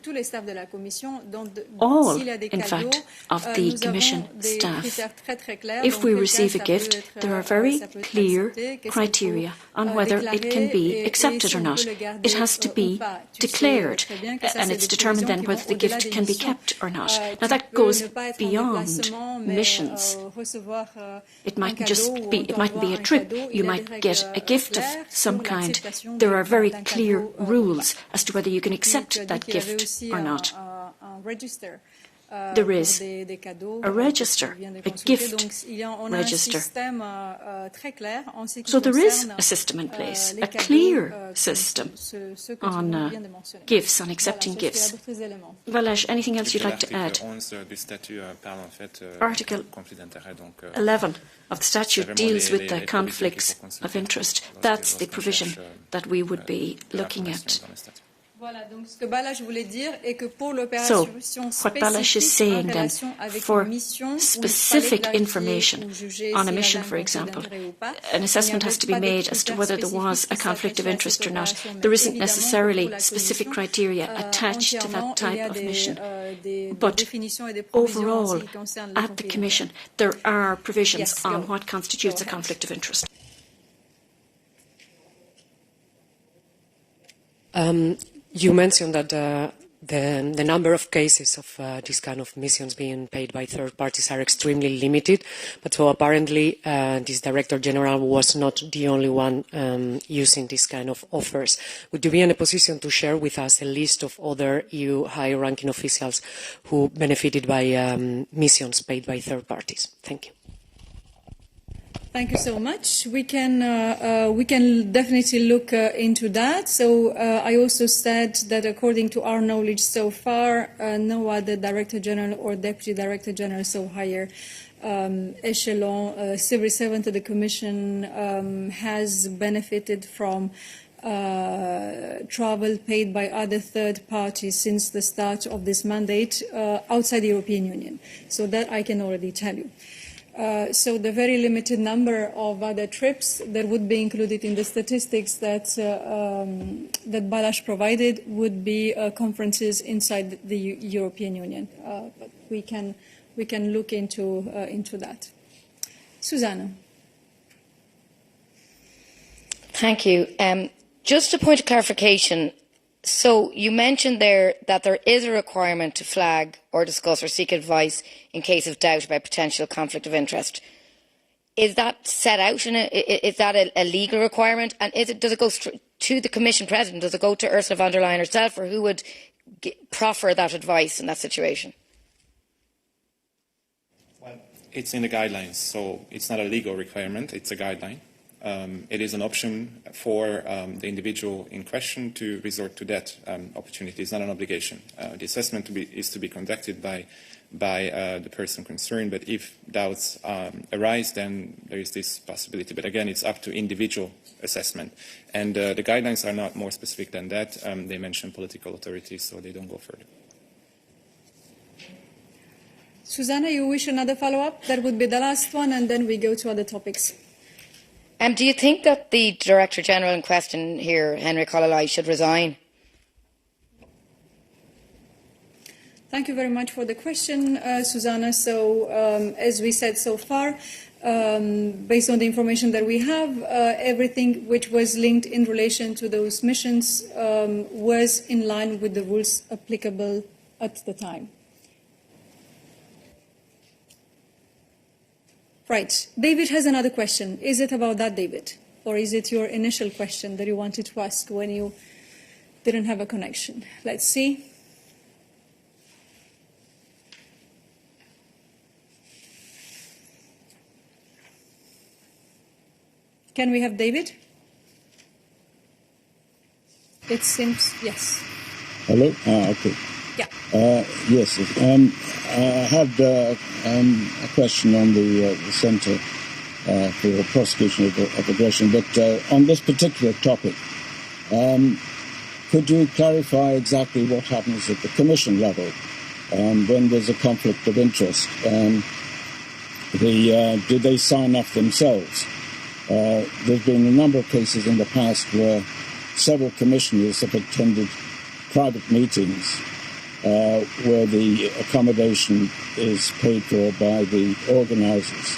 all, in fact, of the Commission staff, if we receive a gift, there are very clear criteria on whether it can be accepted or not. It has to be declared, and it's determined then whether the gift can be kept or not. Now that goes beyond missions. It might be a trip. You might get a gift of some kind. There are very clear rules as to whether you can accept that gift or not. There is a register, a gift register. So there is a system in place, a clear system on gifts, on accepting gifts. Balash, anything else you'd like to add? Article 11 of the statute deals with the conflicts of interest. That's the provision that we would be looking at. So, what Balázs is saying then, for specific information on a mission, for example, an assessment has to be made as to whether there was a conflict of interest or not. There isn't necessarily specific criteria attached to that type of mission. But overall, at the Commission, there are provisions on what constitutes a conflict of interest. You mentioned that the number of cases of this kind of missions being paid by third parties are extremely limited, but so apparently this Director General was not the only one using this kind of offers. Would you be in a position to share with us a list of other EU high-ranking officials who benefited by missions paid by third parties? Thank you. Thank you so much. We can definitely look into that. So I also said that according to our knowledge so far, no other Director General or Deputy Director General, so higher echelon civil servant of the Commission has benefited from travel paid by other third parties since the start of this mandate outside the European Union. So that I can already tell you. So the very limited number of other trips that would be included in the statistics that that Balázs provided would be conferences inside the European Union. But we can look into that. Susanna. Thank you. Just a point of clarification. So you mentioned there that there is a requirement to flag or discuss or seek advice in case of doubt about potential conflict of interest. Is that set out in is that a legal requirement? And does it go to the Commission President? Does it go to Ursula von der Leyen herself, or who would proffer that advice in that situation? Well, it's in the guidelines, so it's not a legal requirement. It's a guideline. It is an option for the individual in question to resort to that opportunity. It's not an obligation. The assessment is to be conducted by the person concerned, but if doubts arise, then there is this possibility. But again, it's up to individual assessment. And the guidelines are not more specific than that. They mention political authorities, so they don't go further. Susanna, you wish another follow-up? That would be the last one, and then we go to other topics. Do you think that the Director General in question here, Henrik Hololai, should resign? Thank you very much for the question, Susanna. So, as we said so far, based on the information that we have, everything which was linked in relation to those missions was in line with the rules applicable at the time. Right. David has another question. Is it about that, David? Or is it your initial question that you wanted to ask when you didn't have a connection? Let's see. Can we have David? It seems, yes. Hello? Okay. Yeah. Yes. I had a question on the Centre for Prosecution of Aggression, but on this particular topic, could you clarify exactly what happens at the Commission level when there's a conflict of interest? Do they sign off themselves? There's been a number of cases in the past where several commissioners have attended private meetings where the accommodation is paid for by the organisers.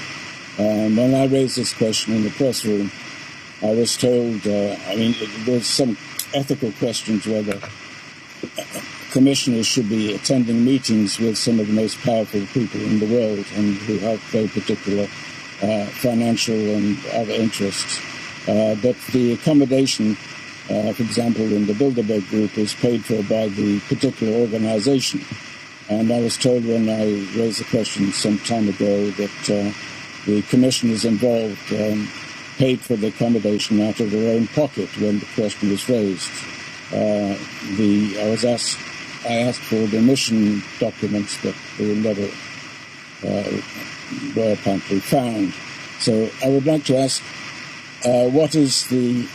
When I raised this question in the press room, I was told, there's some ethical questions whether commissioners should be attending meetings with some of the most powerful people in the world and who have very particular financial and other interests. But the accommodation, for example, in the Bilderberg Group, is paid for by the particular organisation. And I was told when I raised the question some time ago that the commissioners involved paid for the accommodation out of their own pocket when the question was raised. I asked for the mission documents, but they were never were apparently found. So I would like to ask, what is the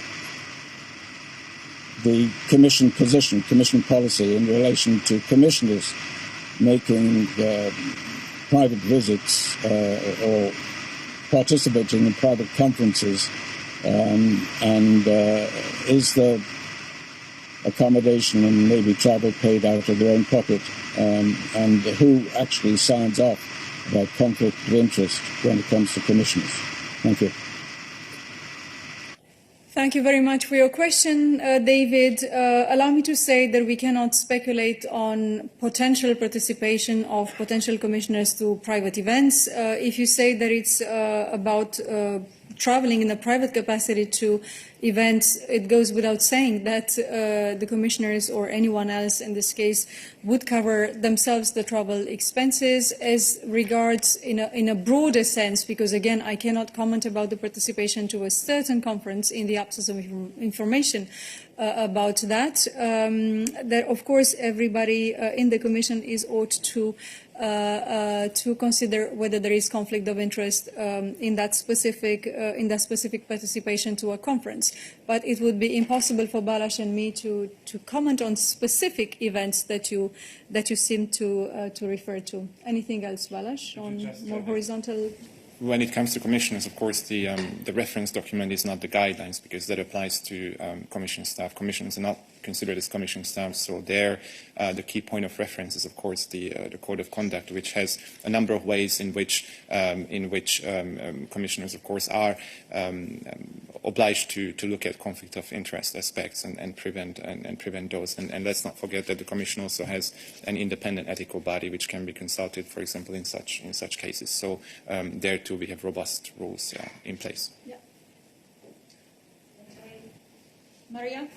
the Commission position, Commission policy in relation to commissioners making private visits or participating in private conferences, and is the accommodation and maybe travel paid out of their own pocket, and who actually signs off about conflict of interest when it comes to commissioners? Thank you. Thank you very much for your question, David. Allow me to say that we cannot speculate on potential participation of potential commissioners to private events. If you say that it's about traveling in a private capacity to events, it goes without saying that the commissioners or anyone else in this case would cover themselves the travel expenses. As regards in a broader sense, because again I cannot comment about the participation to a certain conference in the absence of information about that, that of course everybody in the Commission is ought to consider whether there is conflict of interest in that specific participation to a conference. But it would be impossible for Balázs and me to comment on specific events that you seem to refer to. Anything else, Balázs, on more horizontal? When it comes to commissioners, of course, the reference document is not the guidelines, because that applies to Commission staff. Commissioners are not considered as Commission staff, so there the key point of reference is, of course, the Code of Conduct, which has a number of ways in which commissioners, of course, are obliged to look at conflict of interest aspects and prevent those. And let's not forget that the Commission also has an independent ethical body which can be consulted, for example, in such cases. So there too we have robust rules in place. Yeah. Maria?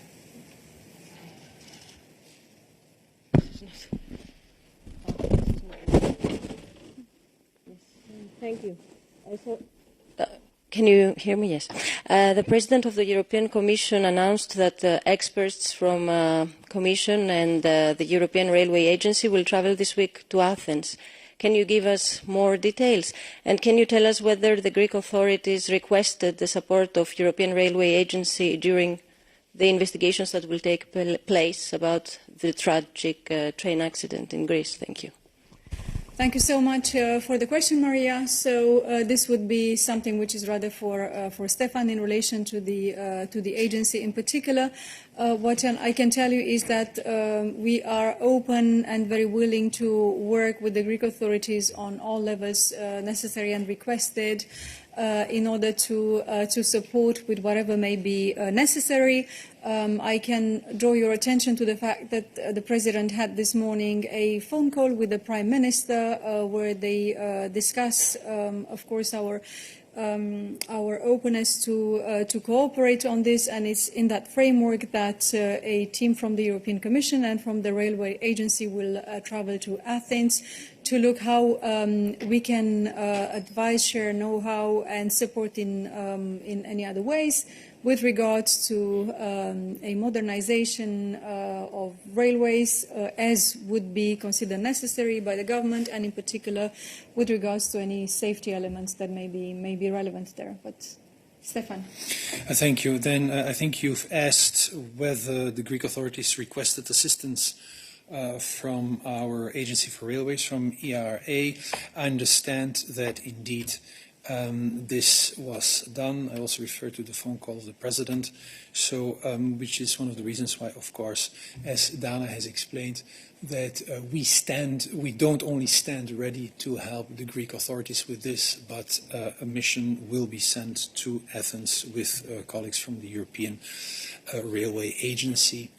Thank you. Can you hear me? Yes. The President of the European Commission announced that experts from Commission and the European Railway Agency will travel this week to Athens. Can you give us more details? And can you tell us whether the Greek authorities requested the support of European Railway Agency during the investigations that will take place about the tragic train accident in Greece? Thank you. Thank you so much for the question, Maria. So this would be something which is rather for Stefan in relation to the agency in particular. What I can tell you is that we are open and very willing to work with the Greek authorities on all levels necessary and requested in order to support with whatever may be necessary. I can draw your attention to the fact that the President had this morning a phone call with the Prime Minister where they discuss, of course, our openness to cooperate on this, and it's in that framework that a team from the European Commission and from the Railway Agency will travel to Athens to look how we can advise, share know-how and support in any other ways with regards to a modernization of railways as would be considered necessary by the government, and in particular with regards to any safety elements that may be relevant there. But Stefan. Thank you. Then I think you've asked whether the Greek authorities requested assistance from our Agency for Railways, from ERA. I understand that indeed this was done. I also refer to the phone call of the President, so which is one of the reasons why, of course, as Dana has explained, that we don't only stand ready to help the Greek authorities with this, but a mission will be sent to Athens with colleagues from the European Railway Agency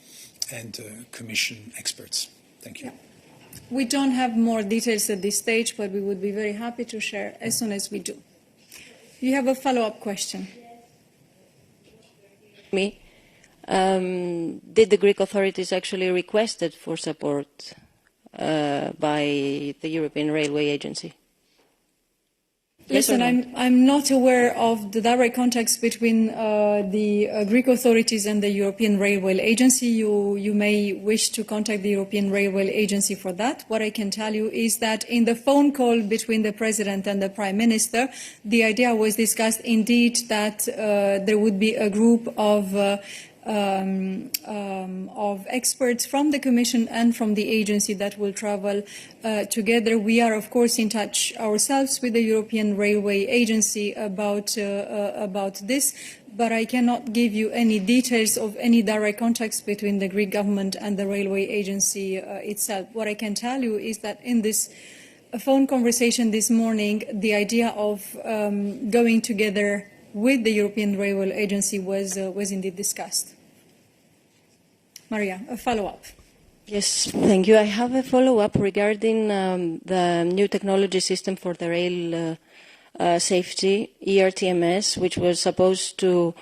and Commission experts. Thank you. Yeah. We don't have more details at this stage, but we would be very happy to share as soon as we do. You have a follow-up question. Me? Did the Greek authorities actually requested for support by the European Railway Agency? Listen, I'm not aware of the direct contacts between the Greek authorities and the European Railway Agency. You may wish to contact the European Railway Agency for that. What I can tell you is that in the phone call between the President and the Prime Minister, the idea was discussed indeed that there would be a group of of experts from the Commission and from the agency that will travel together. We are, of course, in touch ourselves with the European Railway Agency about this, but I cannot give you any details of any direct contacts between the Greek government and the railway agency itself. What I can tell you is that in this phone conversation this morning, the idea of going together with the European Railway Agency was indeed discussed. Maria, a follow-up. Yes, thank you. I have a follow-up regarding the new technology system for the rail safety, ERTMS, which was supposed to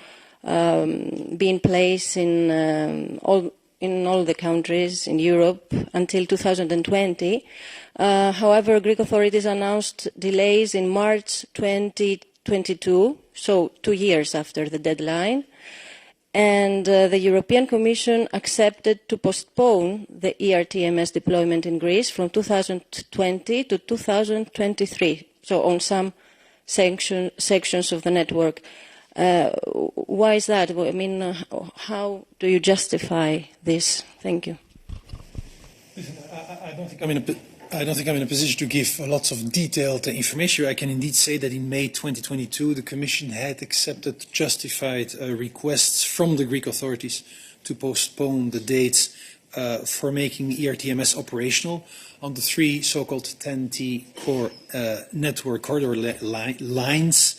be in place in all the countries in Europe until 2020. However, Greek authorities announced delays in March 2022, so 2 years after the deadline, and the European Commission accepted to postpone the ERTMS deployment in Greece from 2020 to 2023, so on some sections of the network. Why is that? I mean, how do you justify this? Thank you. I don't think I'm in a position to give lots of detailed information. I can indeed say that in May 2022, the Commission had accepted justified requests from the Greek authorities to postpone the dates for making ERTMS operational on the 3 so-called 10T core network corridor lines,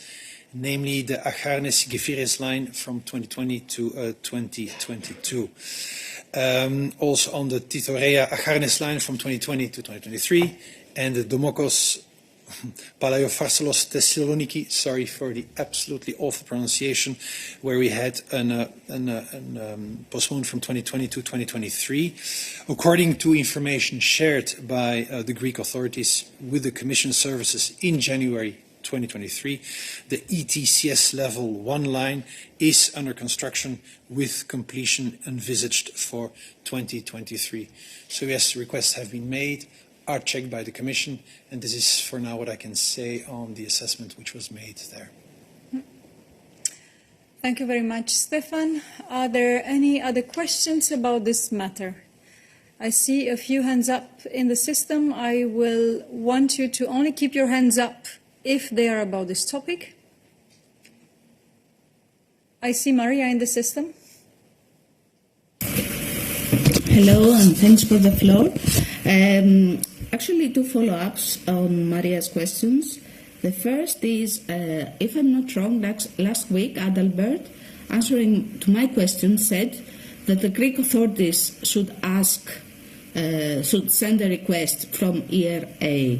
namely the Acharnes-Gefiris line from 2020 to 2022. Also on the Titorea-Acharnes line from 2020 to 2023, and the Domokos Palaiofarsalos Thessaloniki, sorry for the absolutely awful pronunciation, where we had an postponed from 2020 to 2023. According to information shared by the Greek authorities with the Commission services in January 2023, the ETCS level 1 line is under construction with completion envisaged for 2023. So yes, requests have been made, are checked by the Commission, and this is for now what I can say on the assessment which was made there. Thank you very much, Stefan. Are there any other questions about this matter? I see a few hands up in the system. I will want you to only keep your hands up if they are about this topic. I see Maria in the system. Hello, and thanks for the floor. Actually, 2 follow-ups on Maria's questions. The first is, if I'm not wrong, last week, Adalbert, answering to my question, said that the Greek authorities should send a request from ERA.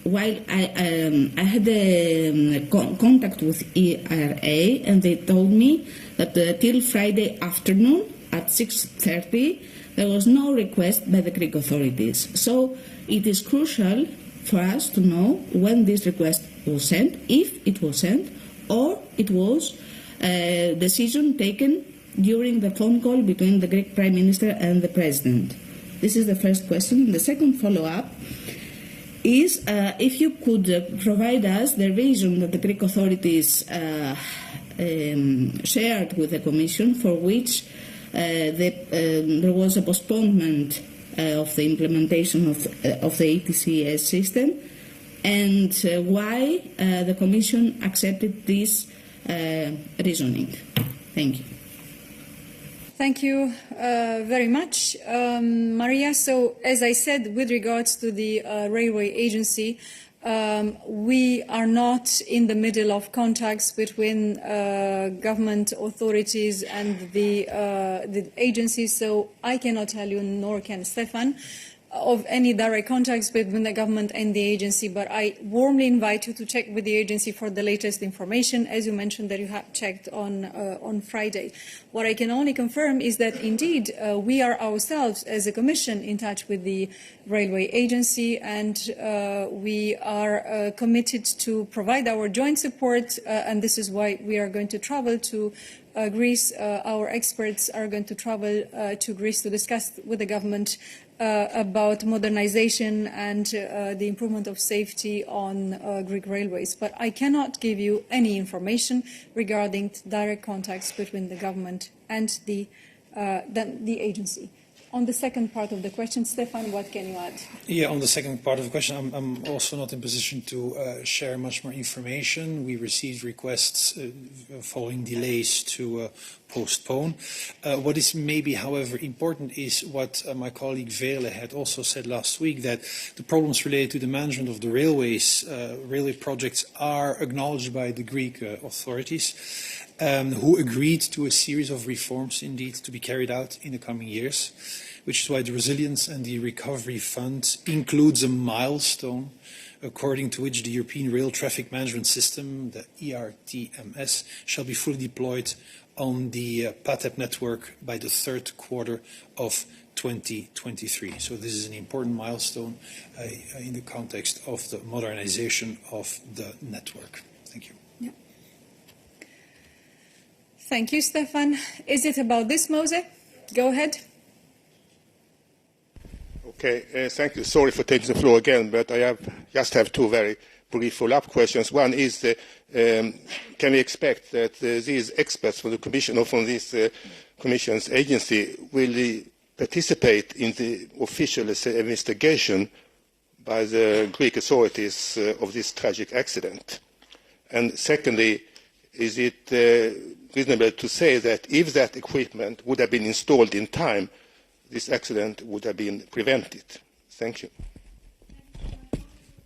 While I had a contact with ERA, and they told me that till Friday afternoon at 6:30 there was no request by the Greek authorities. So it is crucial for us to know when this request was sent, if it was sent, or it was a decision taken during the phone call between the Greek Prime Minister and the President. This is the first question. The second follow-up is if you could provide us the reason that the Greek authorities shared with the Commission for which there was a postponement of the implementation of the ETCS system, and why the Commission accepted this reasoning. Thank you. Thank you very much, Maria. So, as I said, with regards to the railway agency, we are not in the middle of contacts between government authorities and the agency, so I cannot tell you, nor can Stefan, of any direct contacts between the government and the agency, but I warmly invite you to check with the agency for the latest information, as you mentioned that you have checked on Friday. What I can only confirm is that indeed we are ourselves as a Commission in touch with the railway agency, and we are committed to provide our joint support, and this is why we are going to travel to Greece. Our experts are going to travel to Greece to discuss with the government about modernization and the improvement of safety on Greek railways. But I cannot give you any information regarding direct contacts between the government and the agency. On the second part of the question, Stefan, what can you add? Yeah, on the second part of the question, I'm also not in position to share much more information. We received requests following delays to postpone. What is maybe, however, important is what my colleague Vele had also said last week, that the problems related to the management of the railways, railway projects, are acknowledged by the Greek authorities, who agreed to a series of reforms, indeed, to be carried out in the coming years, which is why the Resilience and the Recovery Fund includes a milestone according to which the European Rail Traffic Management System, the ERTMS, shall be fully deployed on the PATEP network by the third quarter of 2023. So this is an important milestone in the context of the modernization of the network. Thank you. Yeah. Thank you, Stefan. Is it about this, Mose? Go ahead. Okay, thank you. Sorry for taking the floor again, but I just have two very brief follow-up questions. One is, can we expect that these experts from the Commission or from this Commission's agency will participate in the official investigation by the Greek authorities of this tragic accident? And secondly, is it reasonable to say that if that equipment would have been installed in time, this accident would have been prevented? Thank you.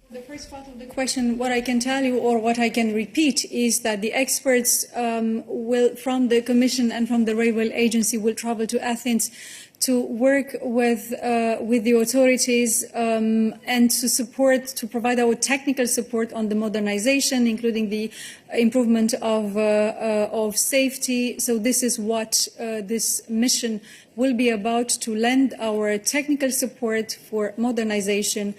The first part of the question, what I can tell you or what I can repeat is that the experts from the Commission and from the Railway Agency will travel to Athens to work with the authorities and to provide our technical support on the modernization, including the improvement of safety. So this is what this mission will be about, to lend our technical support for modernization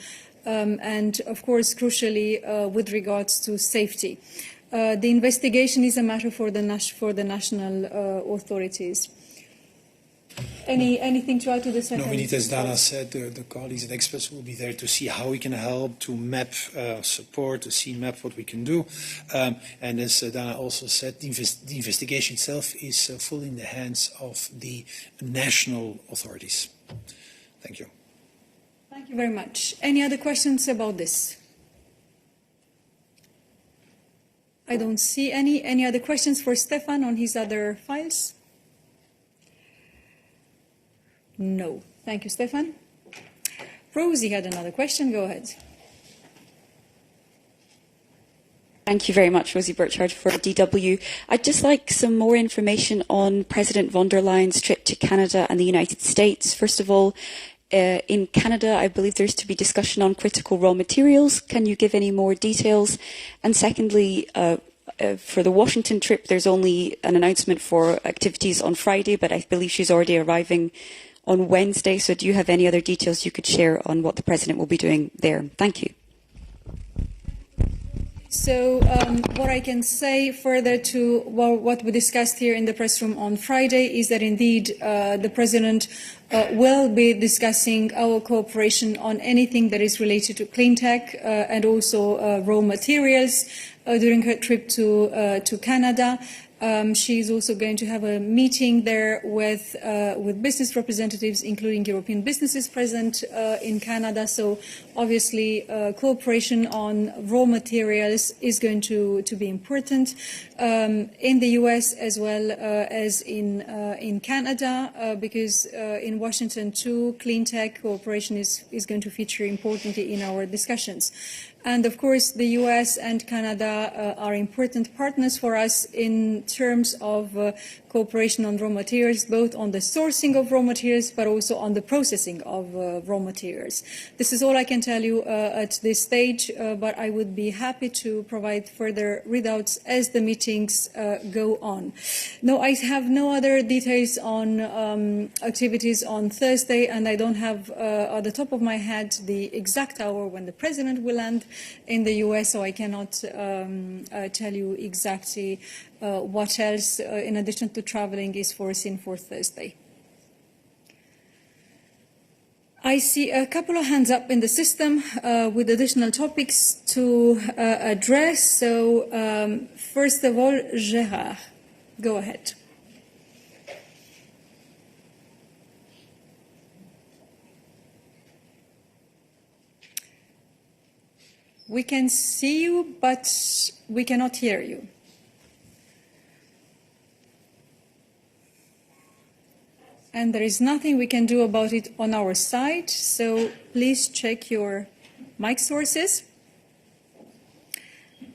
and, of course, crucially, with regards to safety. The investigation is a matter for the national authorities. Anything to add to the second? No, indeed, as Dana said, the colleagues and experts will be there to see how we can help, to map support, to map what we can do. And as Dana also said, the investigation itself is fully in the hands of the national authorities. Thank you. Thank you very much. Any other questions about this? I don't see any. Any other questions for Stefan on his other files? No. Thank you, Stefan. Rosie had another question. Go ahead. Thank you very much, Rosie Burchard for DW. I'd just like some more information on President von der Leyen's trip to Canada and the United States. First of all, in Canada, I believe there's to be discussion on critical raw materials. Can you give any more details? And secondly, for the Washington trip, there's only an announcement for activities on Friday, but I believe she's already arriving on Wednesday. So do you have any other details you could share on what the President will be doing there? Thank you. So what I can say further to what we discussed here in the press room on Friday is that indeed the President will be discussing our cooperation on anything that is related to clean tech and also raw materials during her trip to Canada. She is also going to have a meeting there with business representatives, including European businesses present in Canada. So obviously cooperation on raw materials is going to be important in the US as well as in Canada, because in Washington too, clean tech cooperation is going to feature importantly in our discussions. And of course, the US and Canada are important partners for us in terms of cooperation on raw materials, both on the sourcing of raw materials, but also on the processing of raw materials. This is all I can tell you at this stage, but I would be happy to provide further readouts as the meetings go on. No, I have no other details on activities on Thursday, and I don't have at the top of my head the exact hour when the President will land in the US, so I cannot tell you exactly what else, in addition to to traveling is foreseen for Thursday. I see a couple of hands up in the system with additional topics to address. So first of all, Gérard, go ahead. We can see you, but we cannot hear you. And there is nothing we can do about it on our side, so please check your mic sources.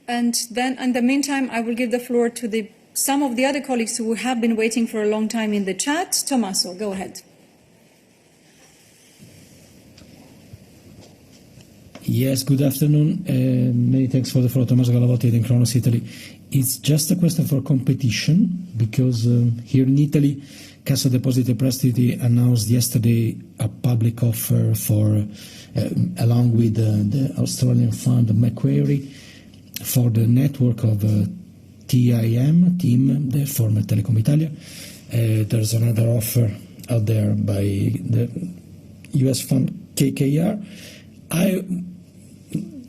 And then, in the meantime, I will give the floor to some of the other colleagues who have been waiting for a long time in the chat. Tommaso, go ahead. Yes, good afternoon. Many thanks for the floor. Tommaso Galavotti in Kronos, Italy. It's just a question for competition, because here in Italy, Cassa Depositi e Prestiti announced yesterday a public offer for, along with the Australian fund Macquarie, for the network of TIM, the former Telecom Italia. There's another offer out there by the US fund KKR.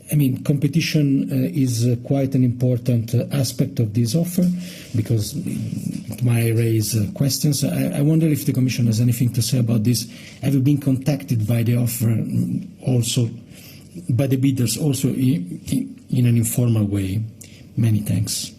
I mean, competition is quite an important aspect of this offer, because it might raise questions. I wonder if the Commission has anything to say about this. Have you been contacted by the offer, also by the bidders, also in an informal way? Many thanks.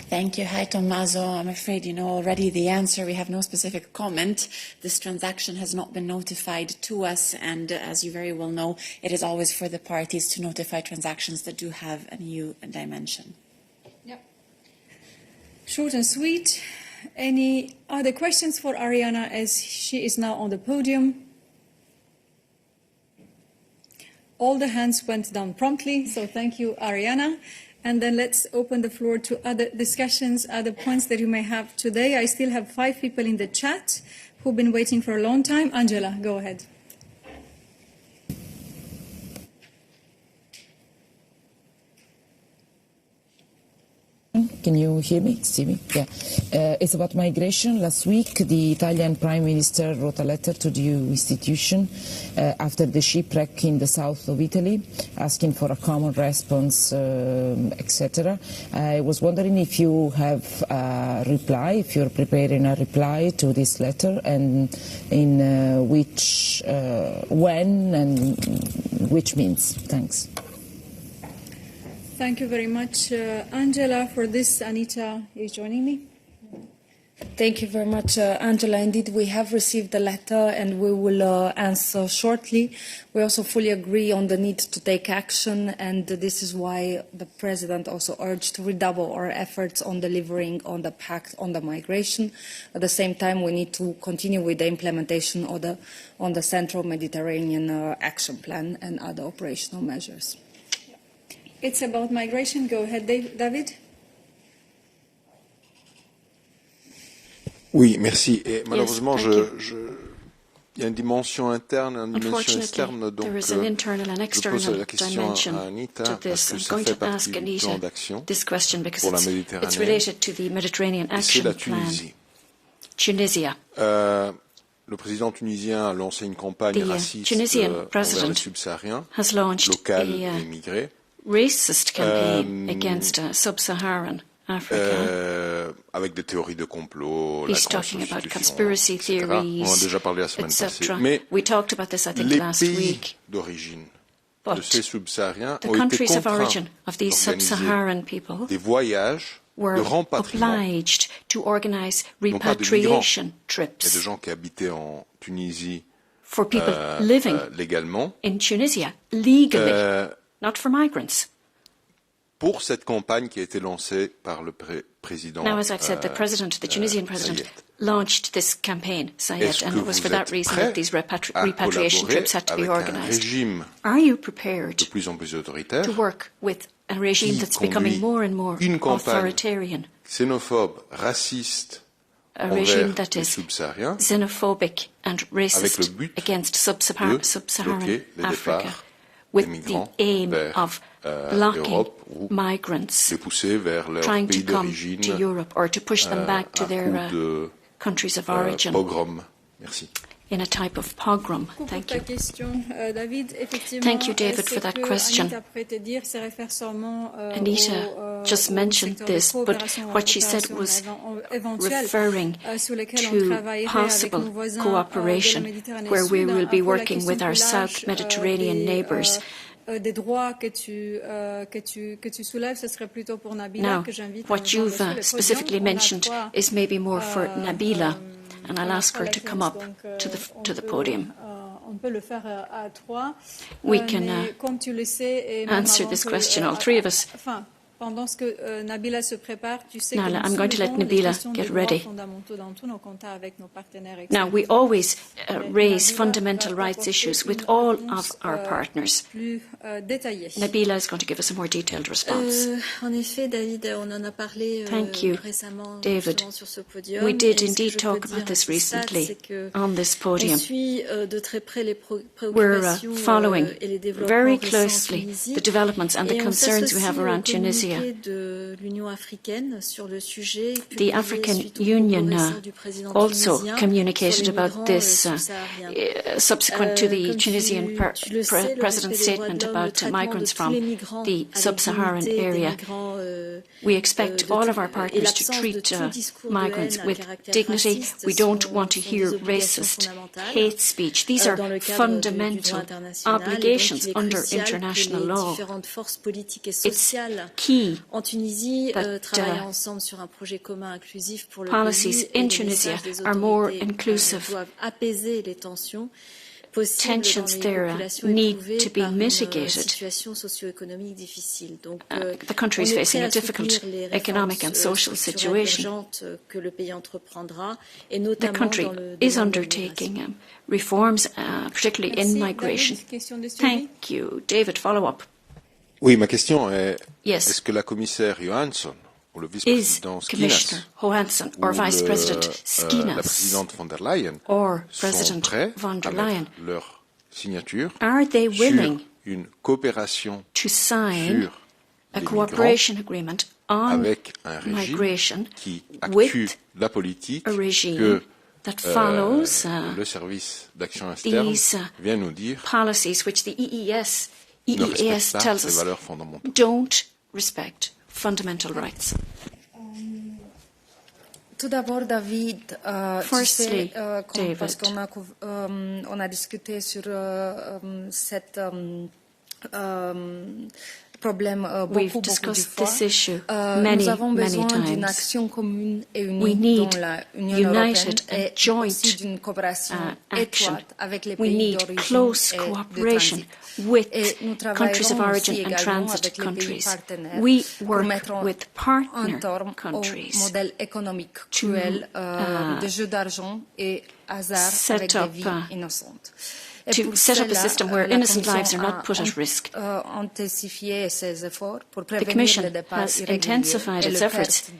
Thank you. Hi, Tommaso. I'm afraid you know already the answer. We have no specific comment. This transaction has not been notified to us, and as you very well know, it is always for the parties to notify transactions that do have an EU dimension. Yep. Short and sweet. Any other questions for Ariana, as she is now on the podium? All the hands went down promptly, so thank you, Ariana. And then let's open the floor to other discussions, other points that you may have today. I still have 5 people in the chat who've been waiting for a long time. Angela, go ahead. Can you hear me? See me? Yeah. It's about migration. Last week, the Italian Prime Minister wrote a letter to the EU institution after the shipwreck in the south of Italy, asking for a common response, etc. I was wondering if you have a reply, if you're preparing a reply to this letter, and in which, when, and which means. Thanks. Thank you very much, Angela, for this. Anita is joining me. Thank you very much, Angela. Indeed, we have received the letter and we will answer shortly. We also fully agree on the need to take action, and this is why the President also urged to redouble our efforts on delivering on the pact on the migration. At the same time, we need to continue with the implementation of on the Central Mediterranean Action Plan and other operational measures. It's about migration. Go ahead, David. Oui, merci. Et malheureusement, il y a une dimension interne et une dimension externe, donc je pose la question à Anita parce que ça fait partie du plan d'action pour la Méditerranée. C'est la Tunisie. Le président tunisien a lancé une campagne raciste envers les subsahariens, locaux et immigrés. Racist campaign against sub-Saharan Africa. Avec des théories de complot, He's talking about conspiracy theories, on en a déjà parlé la semaine passée. Mais we talked about this, I think, last week. Les pays d'origine de ces subsahariens the ont été countries of contraints origin of these sub-Saharan people des voyages were de rapatriement. Obliged to organize repatriation trips. Il y a des gens qui habitaient en Tunisie for people living légalement. In Tunisia, legally. Not for migrants. Pour cette campagne qui a été lancée par le président. Now, as I've said, the Tunisian president, launched this campaign, Sayed, and it was for that reason that these repatriation trips had to be organized. Are you prepared to work with a regime that's becoming more and more authoritarian? Xénophobe, raciste, a regime that is xenophobic and racist against sub-Saharan Africa, with the aim of blocking migrants trying to come to Europe or to push them back to their countries of origin. In a type of pogrom. Thank you. Thank you, David, for that question. Anita just mentioned this, but what she said was referring to possible cooperation where we will be working with our South Mediterranean neighbours. Now, what you've specifically mentioned is maybe more for Nabila, and I'll ask her to come up to the podium. We can answer this question, all three of us. Now, I'm going to let Nabila get ready. Now, we always raise fundamental rights issues with all of our partners. Nabila is going to give us a more detailed response. Thank you, David. We did indeed talk about this recently on this podium. We're following very closely the developments and the concerns we have around Tunisia. The African Union also communicated about this subsequent to the Tunisian President's statement about migrants from the sub-Saharan area. We expect all of our partners to treat migrants with dignity. We don't want to hear racist hate speech. These are fundamental obligations under international law. It's key that policies in Tunisia are more inclusive. Tensions there need to be mitigated. The country is facing a difficult economic and social situation. The country is undertaking reforms, particularly in migration. Thank you. David, follow up. Oui, ma question est, yes. Est-ce que la commissaire Johansson ou le vice-président Skinas ou la présidente von der Leyen sont prêts à mettre leur signature sur une coopération sur a cooperation agreement on avec un régime qui accue la politique que le service d'action externe vient nous dire policies which the EEAS tells us don't respect fundamental rights. Tout d'abord, David, Firstly, David, parce qu'on a discuté sur cette we've discussed this issue many times. We need united and joint action. We need close cooperation with countries of origin and transit countries. We work with partner countries to set up a system where innocent lives are not put at risk. The Commission has intensified its efforts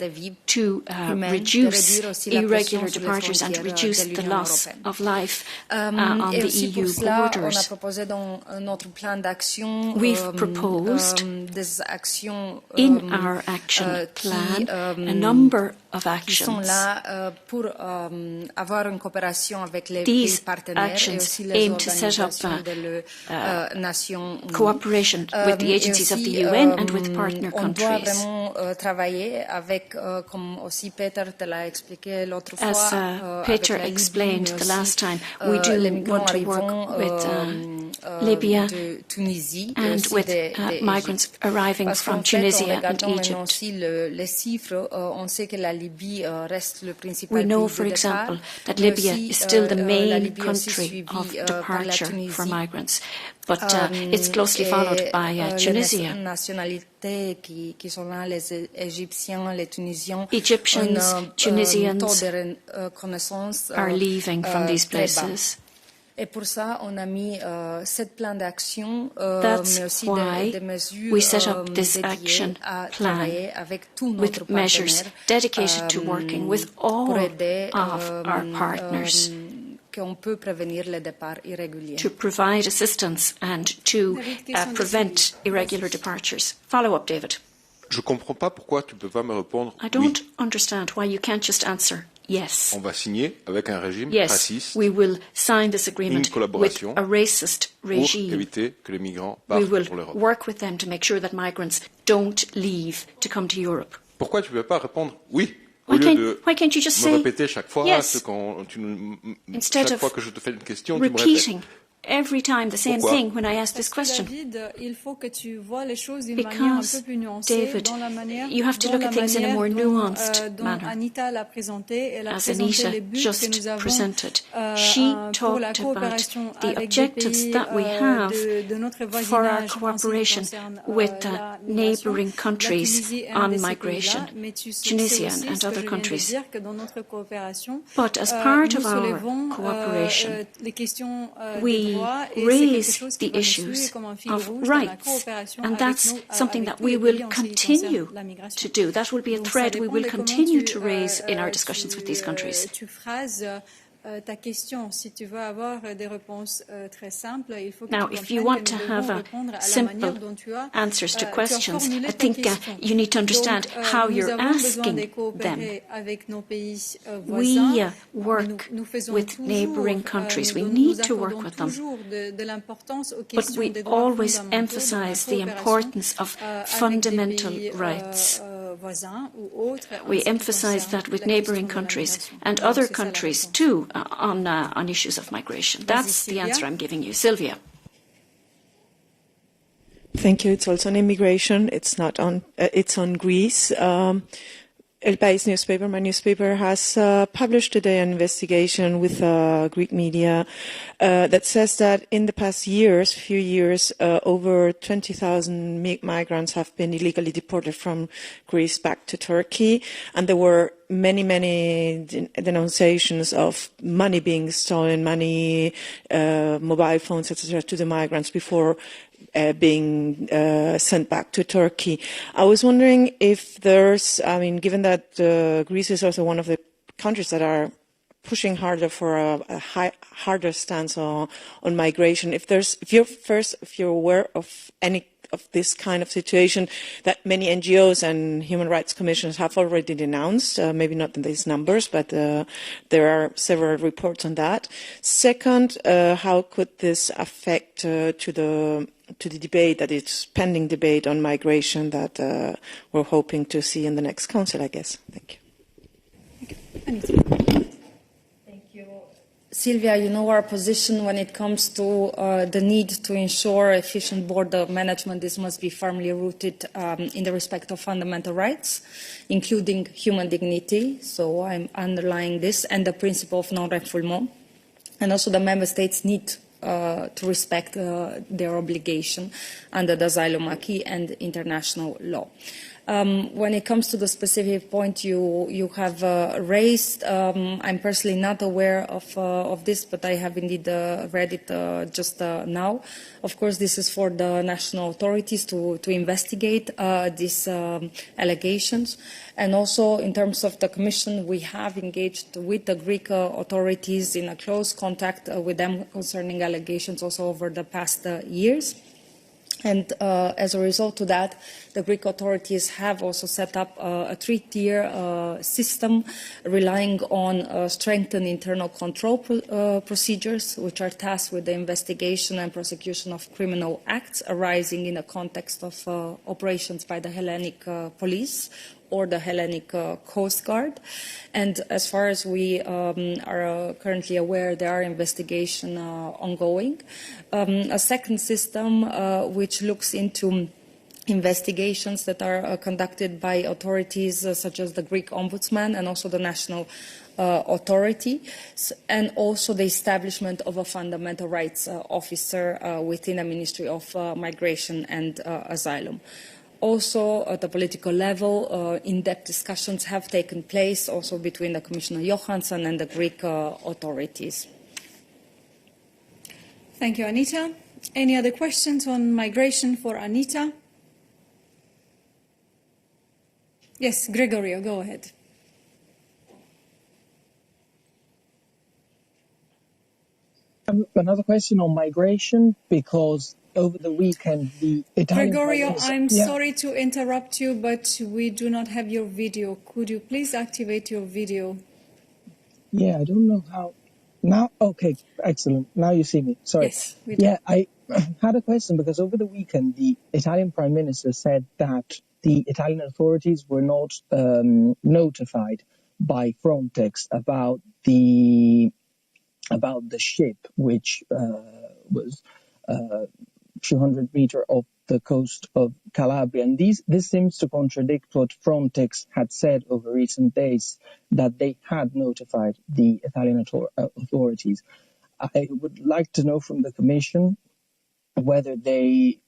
to reduce irregular departures and reduce the loss of life on the EU borders. We've proposed in our action plan a number of actions. These actions aim to set up cooperation with the agencies of the UN and with partner countries. As Peter explained the last time, we do want to work with Libya and with migrants arriving from Tunisia and Egypt. We know, for example, that Libya is still the main country of departure for migrants, but it's closely followed by Tunisia. Egyptians, Tunisians are leaving from these places. That's why we set up this action plan with measures dedicated to working with all of our partners. qu'on peut prévenir les départs irréguliers. To provide assistance and to prevent irregular departures. Follow-up, David. Je comprends pas pourquoi tu peux pas me répondre. I don't understand why you can't just answer yes. On va signer avec un régime yes, raciste. We will sign this agreement with a racist regime. Pour éviter que les migrants partent pour l'Europe. We will work with them to make sure that migrants don't leave to come to Europe. Pourquoi tu peux pas répondre oui? Why can't you just me say répéter chaque fois yes, chaque fois que je te fais une question, tu me répètes. Every time the same thing when I ask this question. Because, David, you have to look at things in a more nuanced manner. As Anita just presented, she talked about the objectives that we have for our cooperation with neighbouring countries on migration, Tunisia and other countries. But as part of our cooperation, we raise the issues of rights, and that's something that we will continue to do. That will be a thread we will continue to raise in our discussions with these countries. Now, if you want to have simple answers to questions, I think you need to understand how you're asking them. We work with neighbouring countries. We need to work with them. But we always emphasize the importance of fundamental rights. We emphasize that with neighbouring countries and other countries too on issues of migration. That's the answer I'm giving you. Sylvia. Thank you. It's also on immigration. It's not on. It's on Greece. El País newspaper, my newspaper, has published today an investigation with Greek media that says that in the past few years, over 20,000 migrants have been illegally deported from Greece back to Turkey, and there were many denunciations of money being stolen, mobile phones, etc., to the migrants before being sent back to Turkey. I was wondering if given that Greece is also one of the countries that are pushing harder for a harder stance on migration, if you're aware of any of this kind of situation that many NGOs and human rights commissions have already denounced, maybe not in these numbers, but there are several reports on that. Second, how could this affect to the debate, that it's pending debate on migration that we're hoping to see in the next council, I guess? Thank you. Thank you. Sylvia, you know our position when it comes to the need to ensure efficient border management. This must be firmly rooted in the respect of fundamental rights, including human dignity. So I'm underlying this, and the principle of non-refoulement. And also the member states need to respect their obligation under the asylum acquis and international law. When it comes to the specific point you have raised, I'm personally not aware of this, but I have indeed read it just now. Of course, this is for the national authorities to investigate these allegations. And also, in terms of the Commission, we have engaged with the Greek authorities in a close contact with them concerning allegations also over the past years. And as a result of that, the Greek authorities have also set up a three-tier system relying on strengthened internal control procedures, which are tasked with the investigation and prosecution of criminal acts arising in the context of operations by the Hellenic police or the Hellenic Coast Guard. And as far as we are currently aware, there are investigations ongoing. A second system which looks into investigations that are conducted by authorities such as the Greek Ombudsman and also the National Authority, and also the establishment of a fundamental rights officer within the Ministry of Migration and Asylum. Also, at the political level, in-depth discussions have taken place also between the Commissioner Johansson and the Greek authorities. Thank you, Anita. Any other questions on migration for Anita? Yes, Gregorio, go ahead. Another question on migration, because over the weekend the Italian Gregorio, I'm sorry to interrupt you, but we do not have your video. Could you please activate your video? Yeah, I don't know how. Now, okay, excellent. Now you see me. Sorry. Yes, we do. Yeah, I had a question because over the weekend the Italian Prime Minister said that the Italian authorities were not notified by Frontex about the ship which was 200 meters off the coast of Calabria. And this seems to contradict what Frontex had said over recent days, that they had notified the Italian authorities. I would like to know from the Commission whether they,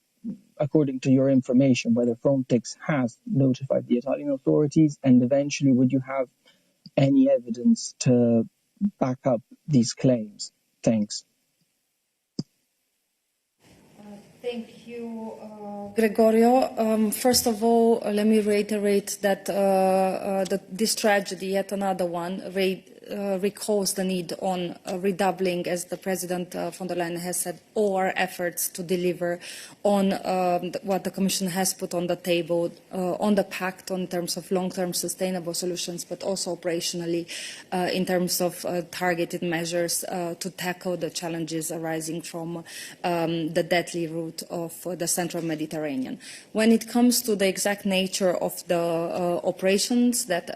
according to your information, whether Frontex has notified the Italian authorities, and eventually would you have any evidence to back up these claims? Thanks. Thank you, Gregorio. First of all, let me reiterate that this tragedy, yet another one, recalls the need on redoubling, as the President von der Leyen has said, all our efforts to deliver on what the Commission has put on the table, on the pact in terms of long-term sustainable solutions, but also operationally in terms of targeted measures to tackle the challenges arising from the deadly route of the Central Mediterranean. When it comes to the exact nature of the operations that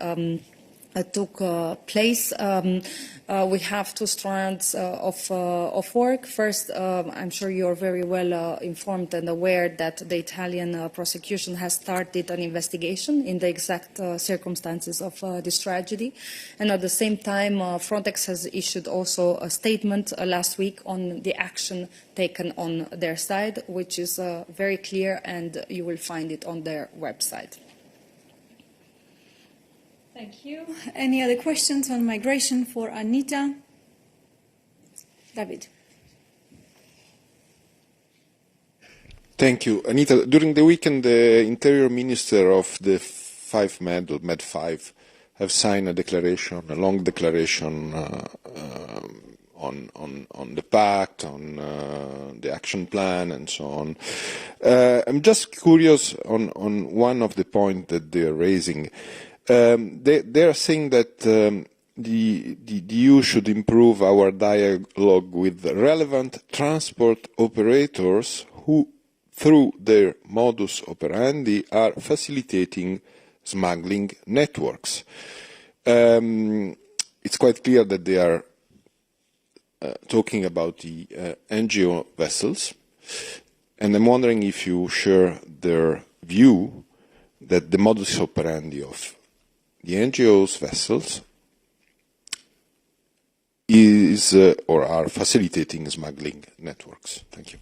took place, we have two strands of work. First, I'm sure you're very well informed and aware that the Italian prosecution has started an investigation in the exact circumstances of this tragedy. And at the same time, Frontex has issued also a statement last week on the action taken on their side, which is very clear, and you will find it on their website. Thank you. Any other questions on migration for Anita? David. Thank you. Anita, during the weekend, the Interior Minister of the five Med5, have signed a declaration, a long declaration on the pact, on the action plan, and so on. I'm just curious on one of the points that they're raising. They are saying that the EU should improve our dialogue with relevant transport operators who, through their modus operandi, are facilitating smuggling networks. It's quite clear that they are talking about the NGO vessels, and I'm wondering if you share their view that the modus operandi of the NGOs vessels is or are facilitating smuggling networks. Thank you.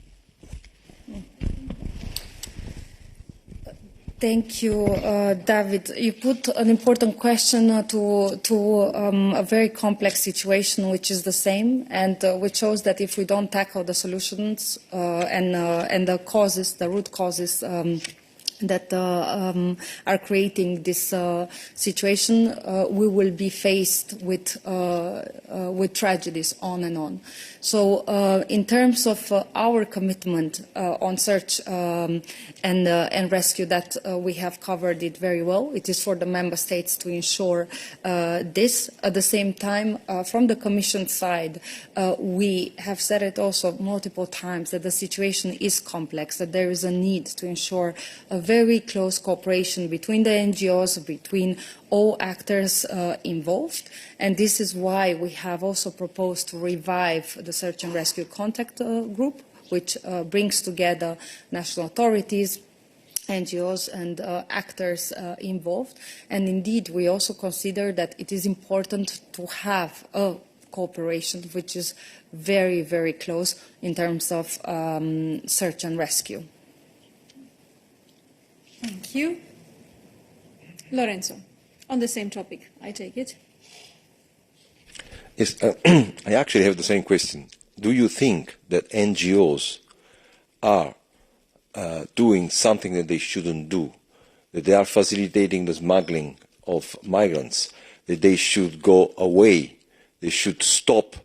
Thank you, David. You put an important question to a very complex situation, which is the same, and which shows that if we don't tackle the solutions and the causes, the root causes that are creating this situation, we will be faced with tragedies on and on. So in terms of our commitment on search and rescue, that we have covered it very well. It is for the member states to ensure this. At the same time, from the Commission side, we have said it also multiple times that the situation is complex, that there is a need to ensure a very close cooperation between the NGOs, between all actors involved, and this is why we have also proposed to revive the Search and Rescue Contact Group, which brings together national authorities, NGOs and actors involved. And indeed, we also consider that it is important to have a cooperation which is very, very close in terms of search and rescue. Thank you. Lorenzo, on the same topic, I take it. Yes, I actually have the same question. Do you think that NGOs are doing something that they shouldn't do, that they are facilitating the smuggling of migrants, that they should go away, they should stop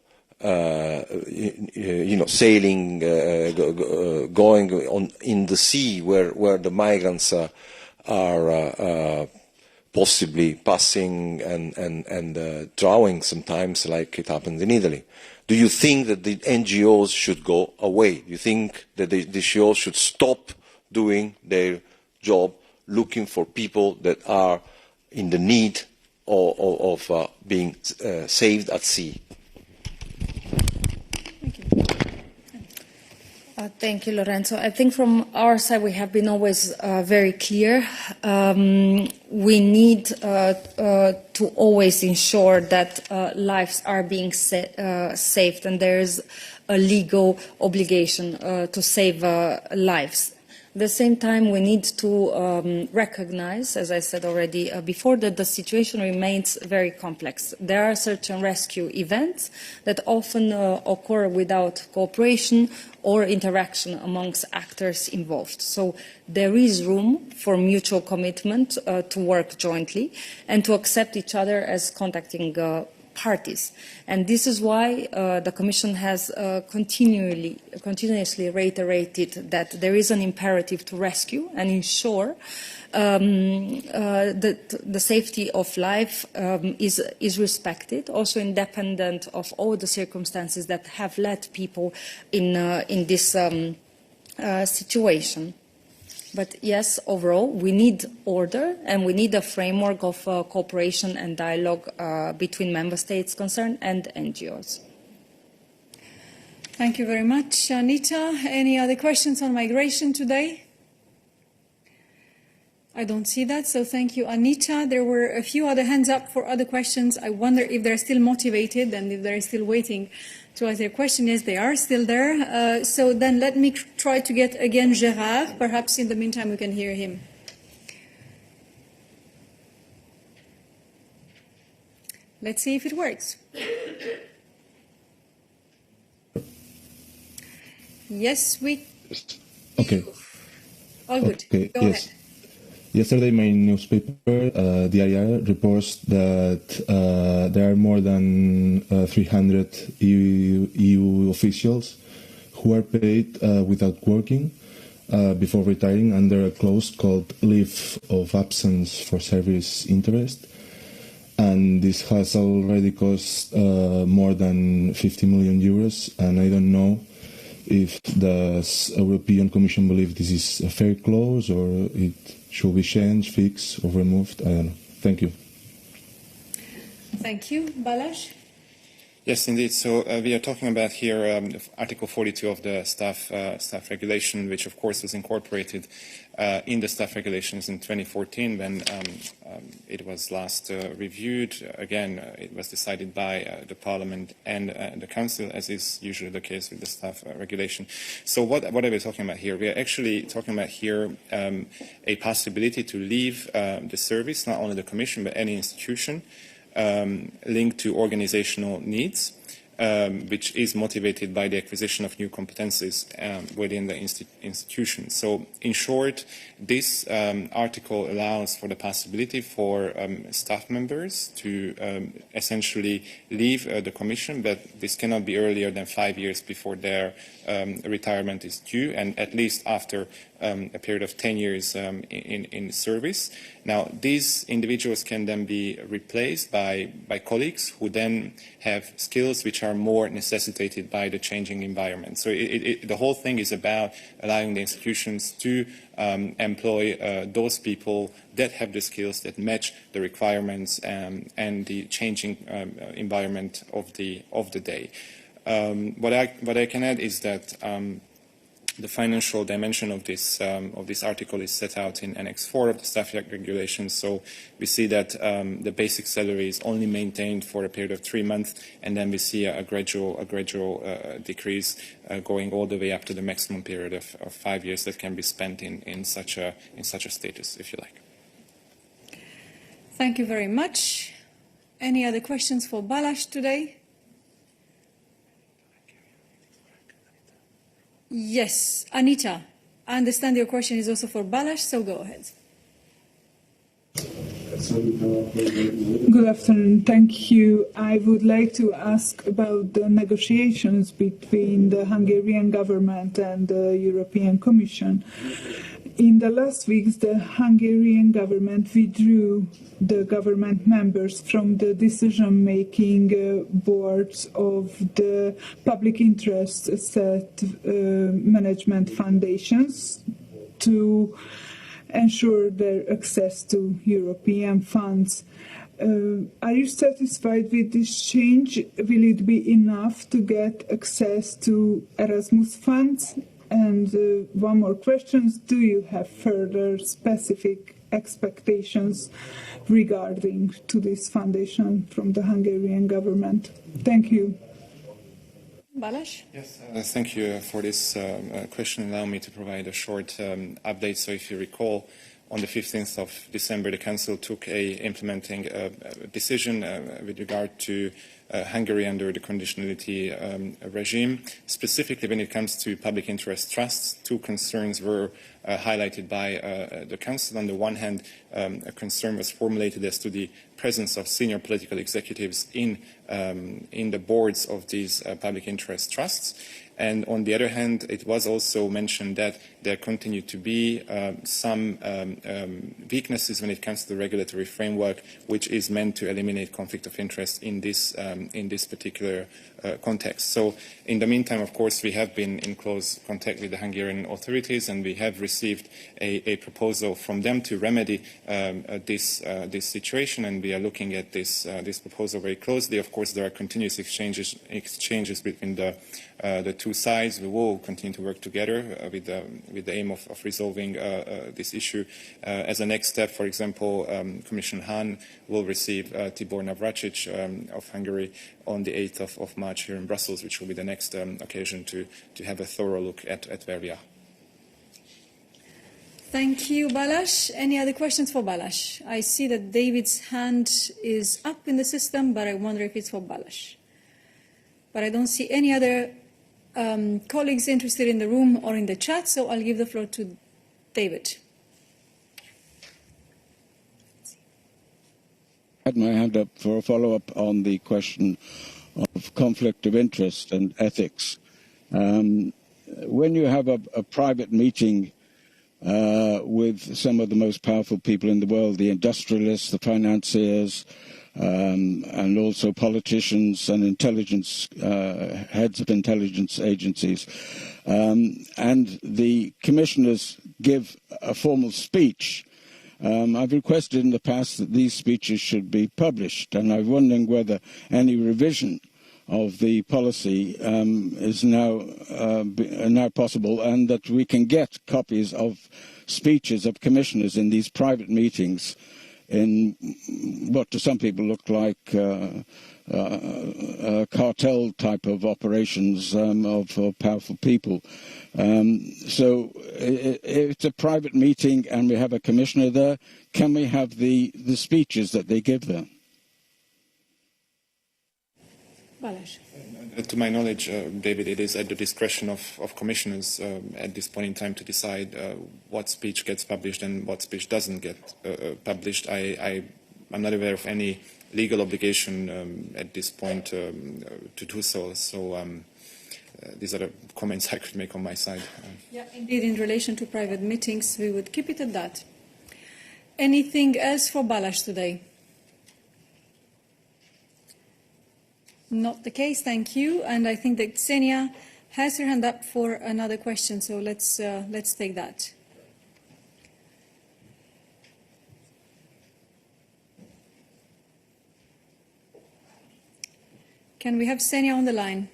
sailing, going on in the sea where the migrants are possibly passing and drowning sometimes, like it happens in Italy. Do you think that the NGOs should go away? Do you think that the NGOs should stop doing their job, looking for people that are in the need of being saved at sea? Thank you, Lorenzo. I think from our side we have been always very clear. We need to always ensure that lives are being saved, and there is a legal obligation to save lives. At the same time, we need to recognize, as I said already before, that the situation remains very complex. There are certain rescue events that often occur without cooperation or interaction amongst actors involved. So there is room for mutual commitment to work jointly and to accept each other as contacting parties. And this is why the Commission has continuously reiterated that there is an imperative to rescue and ensure that the safety of life is respected, also independent of all the circumstances that have led people in this situation. But yes, overall, we need order and we need a framework of cooperation and dialogue between member states concerned and NGOs. Thank you very much. Anita, any other questions on migration today? I don't see that, so thank you, Anita. There were a few other hands up for other questions. I wonder if they're still motivated and if they're still waiting to ask their question. Yes, they are still there. So then let me try to get again Gérard. Perhaps in the meantime we can hear him. Let's see if it works. Yes, we... Okay. All good. Okay. Go yes. ahead. Yesterday, my newspaper, DIR, reports that there are more than 300 EU officials who are paid without working before retiring under a clause called leave of absence for service interest. And this has already cost more than 50 million euros, and I don't know if the European Commission believes this is a fair clause or it should be changed, fixed, or removed. I don't know. Thank you. Thank you. Balázs? Yes, indeed. So we are talking about here Article 42 of the staff regulation, which of course was incorporated in the staff regulations in 2014 when it was last reviewed. Again, it was decided by the Parliament and the Council, as is usually the case with the staff regulation. So what are we talking about here? We are actually talking about here a possibility to leave the service, not only the Commission, but any institution, linked to organizational needs, which is motivated by the acquisition of new competencies within the institution. So, in short, this article allows for the possibility for staff members to essentially leave the Commission, but this cannot be earlier than 5 years before their retirement is due, and at least after a period of 10 years in service. Now, these individuals can then be replaced by colleagues who then have skills which are more necessitated by the changing environment. So the whole thing is about allowing the institutions to employ those people that have the skills that match the requirements and the changing environment of the day. What I can add is that the financial dimension of this article is set out in Annex 4 of the staff regulations. So we see that the basic salary is only maintained for a period of 3 months, and then we see a gradual decrease going all the way up to the maximum period of 5 years that can be spent in such a status, if you like. Thank you very much. Any other questions for Balázs today? Yes, Anita, I understand your question is also for Balázs, so go ahead. Good afternoon. Thank you. I would like to ask about the negotiations between the Hungarian government and the European Commission. In the last weeks, the Hungarian government withdrew the government members from the decision-making boards of the public interest asset management foundations to ensure their access to European funds. Are you satisfied with this change? Will it be enough to get access to Erasmus funds? And one more question, do you have further specific expectations regarding to this foundation from the Hungarian government? Thank you. Balázs? Yes, thank you for this question. Allow me to provide a short update. So if you recall, on the 15th of December, the Council took a implementing decision with regard to Hungary under the conditionality regime. Specifically, when it comes to public interest trusts, two concerns were highlighted by the Council. On the one hand, a concern was formulated as to the presence of senior political executives in the boards of these public interest trusts. And on the other hand, it was also mentioned that there continue to be some weaknesses when it comes to the regulatory framework, which is meant to eliminate conflict of interest in this particular context. So in the meantime, of course, we have been in close contact with the Hungarian authorities, and we have received a proposal from them to remedy this situation, and we are looking at this proposal very closely. Of course, there are continuous exchanges between the two sides. We will continue to work together with the aim of resolving this issue. As a next step, for example, Commissioner Hahn will receive Tibor Navracsics of Hungary on the 8th of March here in Brussels, which will be the next occasion to have a thorough look at where we are. Thank you, Balázs. Any other questions for Balázs? I see that David's hand is up in the system, but I wonder if it's for Balázs. But I don't see any other colleagues interested in the room or in the chat, so I'll give the floor to David. I had my hand up for a follow-up on the question of conflict of interest and ethics. When you have a private meeting with some of the most powerful people in the world, the industrialists, the financiers, and also politicians and intelligence heads of intelligence agencies, and the commissioners give a formal speech. I've requested in the past that these speeches should be published, and I'm wondering whether any revision of the policy is now possible, and that we can get copies of speeches of commissioners in these private meetings in what to some people look like cartel type of operations of powerful people. So if it's a private meeting and we have a commissioner there, can we have the speeches that they give there? To my knowledge, David, it is at the discretion of commissioners at this point in time to decide what speech gets published and what speech doesn't get published. I'm not aware of any legal obligation at this point to do so. So these are the comments I could make on my side. Yeah, indeed, in relation to private meetings, we would keep it at that. Anything else for Balázs today? Not the case, thank you. And I think that Ksenia has her hand up for another question, so let's take that. Can we have Ksenia on the line?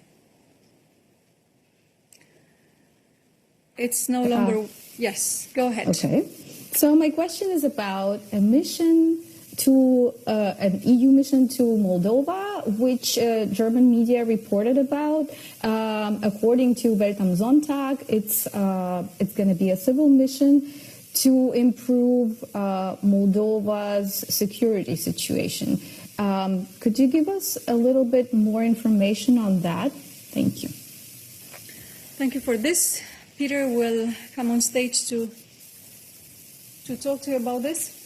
It's no longer... Yes, go ahead. Okay. So my question is about a mission to an EU mission to Moldova, which German media reported about. According to Welt am Sonntag, it's going to be a civil mission to improve Moldova's security situation. Could you give us a little bit more information on that? Thank you. Thank you for this. Peter will come on stage to talk to you about this.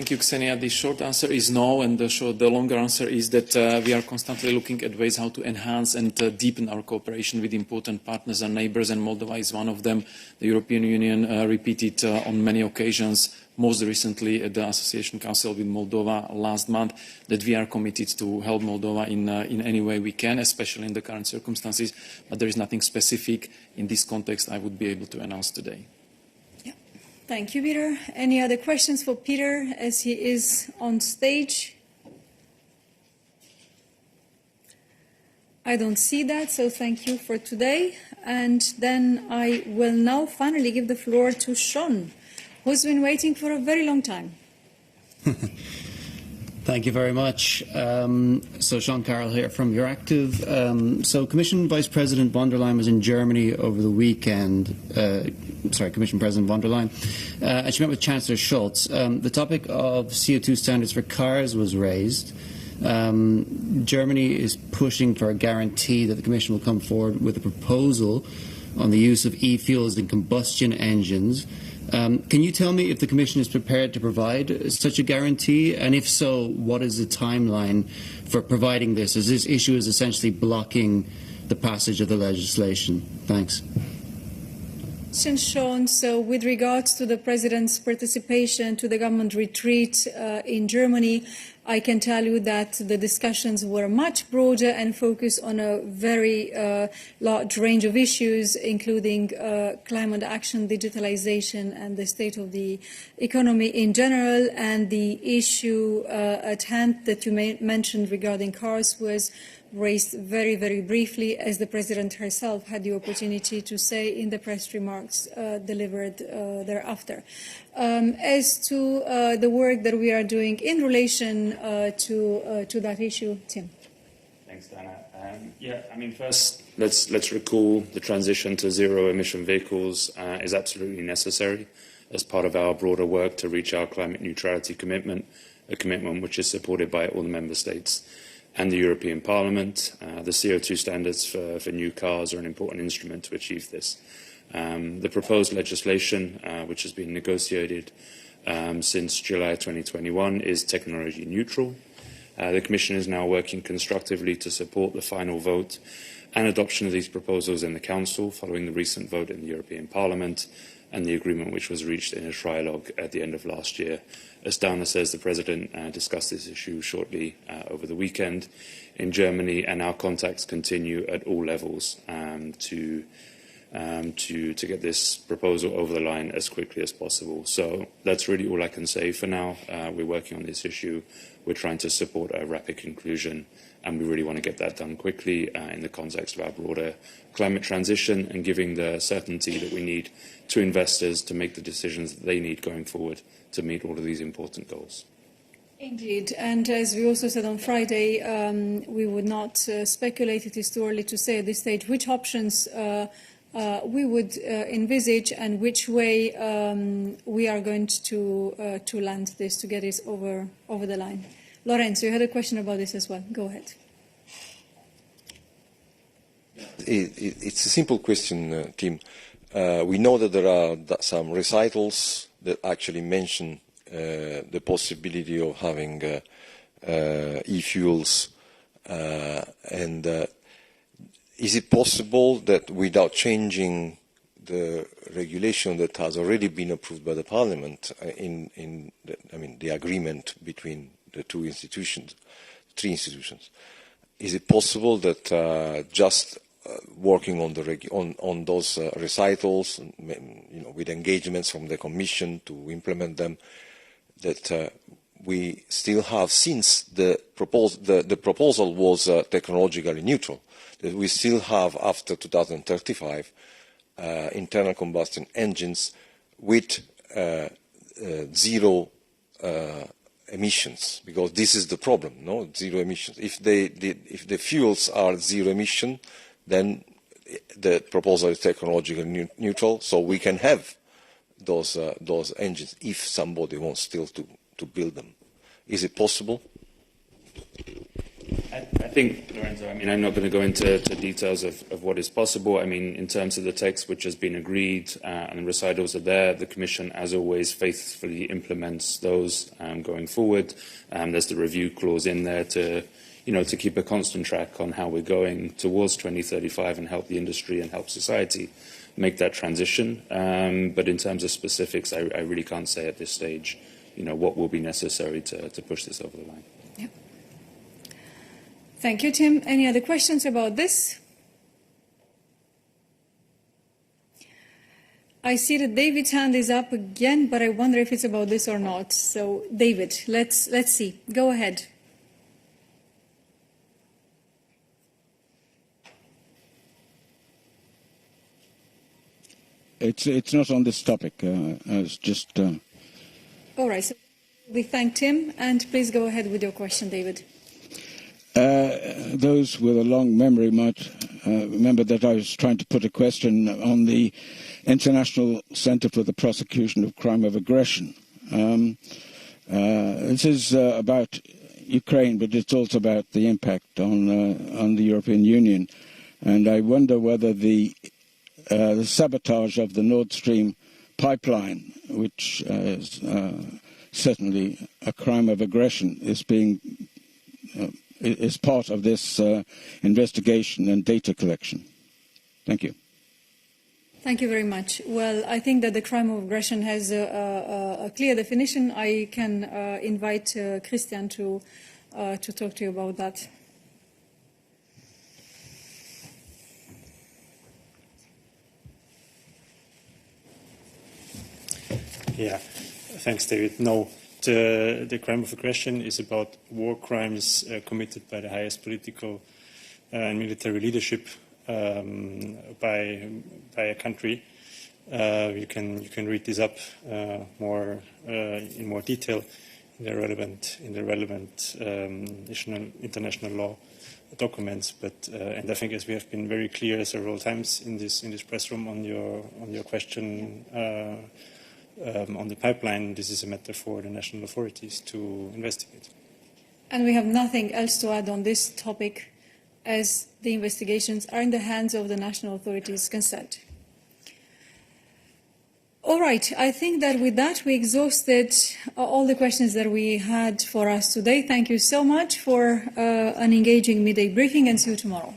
Thank you, Ksenia. The short answer is no, and the longer answer is that we are constantly looking at ways how to enhance and deepen our cooperation with important partners and neighbors, and Moldova is one of them. The European Union repeated on many occasions, most recently at the Association Council with Moldova last month, that we are committed to help Moldova in any way we can, especially in the current circumstances, but there is nothing specific in this context I would be able to announce today. Thank you, Peter. Any other questions for Peter as he is on stage? I don't see that, so thank you for today. And then I will now finally give the floor to Sean, who's been waiting for a very long time. Thank you very much. So Sean Carroll here from Euractiv. So Commission Vice President von der Leyen was in Germany over the weekend. Commission President von der Leyen. And she met with Chancellor Scholz. The topic of CO2 standards for cars was raised. Germany is pushing for a guarantee that the Commission will come forward with a proposal on the use of e-fuels in combustion engines. Can you tell me if the Commission is prepared to provide such a guarantee? And if so, what is the timeline for providing this, as this issue is essentially blocking the passage of the legislation? Thanks. Sean, so with regards to the President's participation to the government retreat in Germany, I can tell you that the discussions were much broader and focused on a very large range of issues, including climate action, digitalization, and the state of the economy in general. And the issue at hand that you mentioned regarding cars was raised very, very briefly, as the President herself had the opportunity to say in the press remarks delivered thereafter. As to the work that we are doing in relation to that issue, Tim. Thanks, Dana. First, let's recall the transition to zero-emission vehicles is absolutely necessary as part of our broader work to reach our climate neutrality commitment, a commitment which is supported by all the member states and the European Parliament. The CO2 standards for new cars are an important instrument to achieve this. The proposed legislation, which has been negotiated since July 2021, is technology neutral. The Commission is now working constructively to support the final vote and adoption of these proposals in the Council, following the recent vote in the European Parliament and the agreement which was reached in a trilogue at the end of last year. As Dana says, the President discussed this issue shortly over the weekend in Germany, and our contacts continue at all levels to get this proposal over the line as quickly as possible. So that's really all I can say for now. We're working on this issue. We're trying to support a rapid conclusion, and we really want to get that done quickly in the context of our broader climate transition and giving the certainty that we need to investors to make the decisions that they need going forward to meet all of these important goals. Indeed, and as we also said on Friday, we would not speculate. It is too early to say at this stage which options we would envisage and which way we are going to land this, to get this over the line. Lorenzo, you had a question about this as well. Go ahead. It's a simple question, Tim. We know that there are some recitals that actually mention the possibility of having e-fuels, and is it possible that without changing the regulation that has already been approved by the Parliament the agreement between the three institutions, is it possible that just working on those recitals, with engagements from the Commission to implement them, that we still have, since the proposal was technologically neutral, that we still have after 2035 internal combustion engines with zero emissions, because this is the problem, no? Zero emissions. If the fuels are zero emission, then the proposal is technologically neutral, so we can have those engines if somebody wants still to build them. Is it possible? I think, Lorenzo, I mean, I'm not going to go into details of what is possible. I mean, in terms of the text which has been agreed and the recitals are there, the Commission, as always, faithfully implements those going forward. There's the review clause in there to keep a constant track on how we're going towards 2035 and help the industry and help society make that transition. But in terms of specifics, I really can't say at this stage, what will be necessary to push this over the line. Yep. Thank you, Tim. Any other questions about this? I see that David's hand is up again, but I wonder if it's about this or not. So, David, let's see. Go ahead. It's not on this topic. It's just. All right. So we thank Tim, and please go ahead with your question, David. Those with a long memory might remember that I was trying to put a question on the International Centre for the Prosecution of Crime of Aggression. This is about Ukraine, but it's also about the impact on the European Union. And I wonder whether the sabotage of the Nord Stream pipeline, which is certainly a crime of aggression, is part of this investigation and data collection. Thank you. Thank you very much. Well, I think that the crime of aggression has a clear definition. I can invite Christian to talk to you about that. Yeah, thanks, David. No, the crime of aggression is about war crimes committed by the highest political and military leadership by a country. You can read this up in more detail in the relevant international law documents. But and I think, as we have been very clear several times in this press room on your question. On the pipeline, this is a matter for the national authorities to investigate. And we have nothing else to add on this topic, as the investigations are in the hands of the national authorities concerned. All right, I think that with that we exhausted all the questions that we had for us today. Thank you so much for an engaging midday briefing, and see you tomorrow.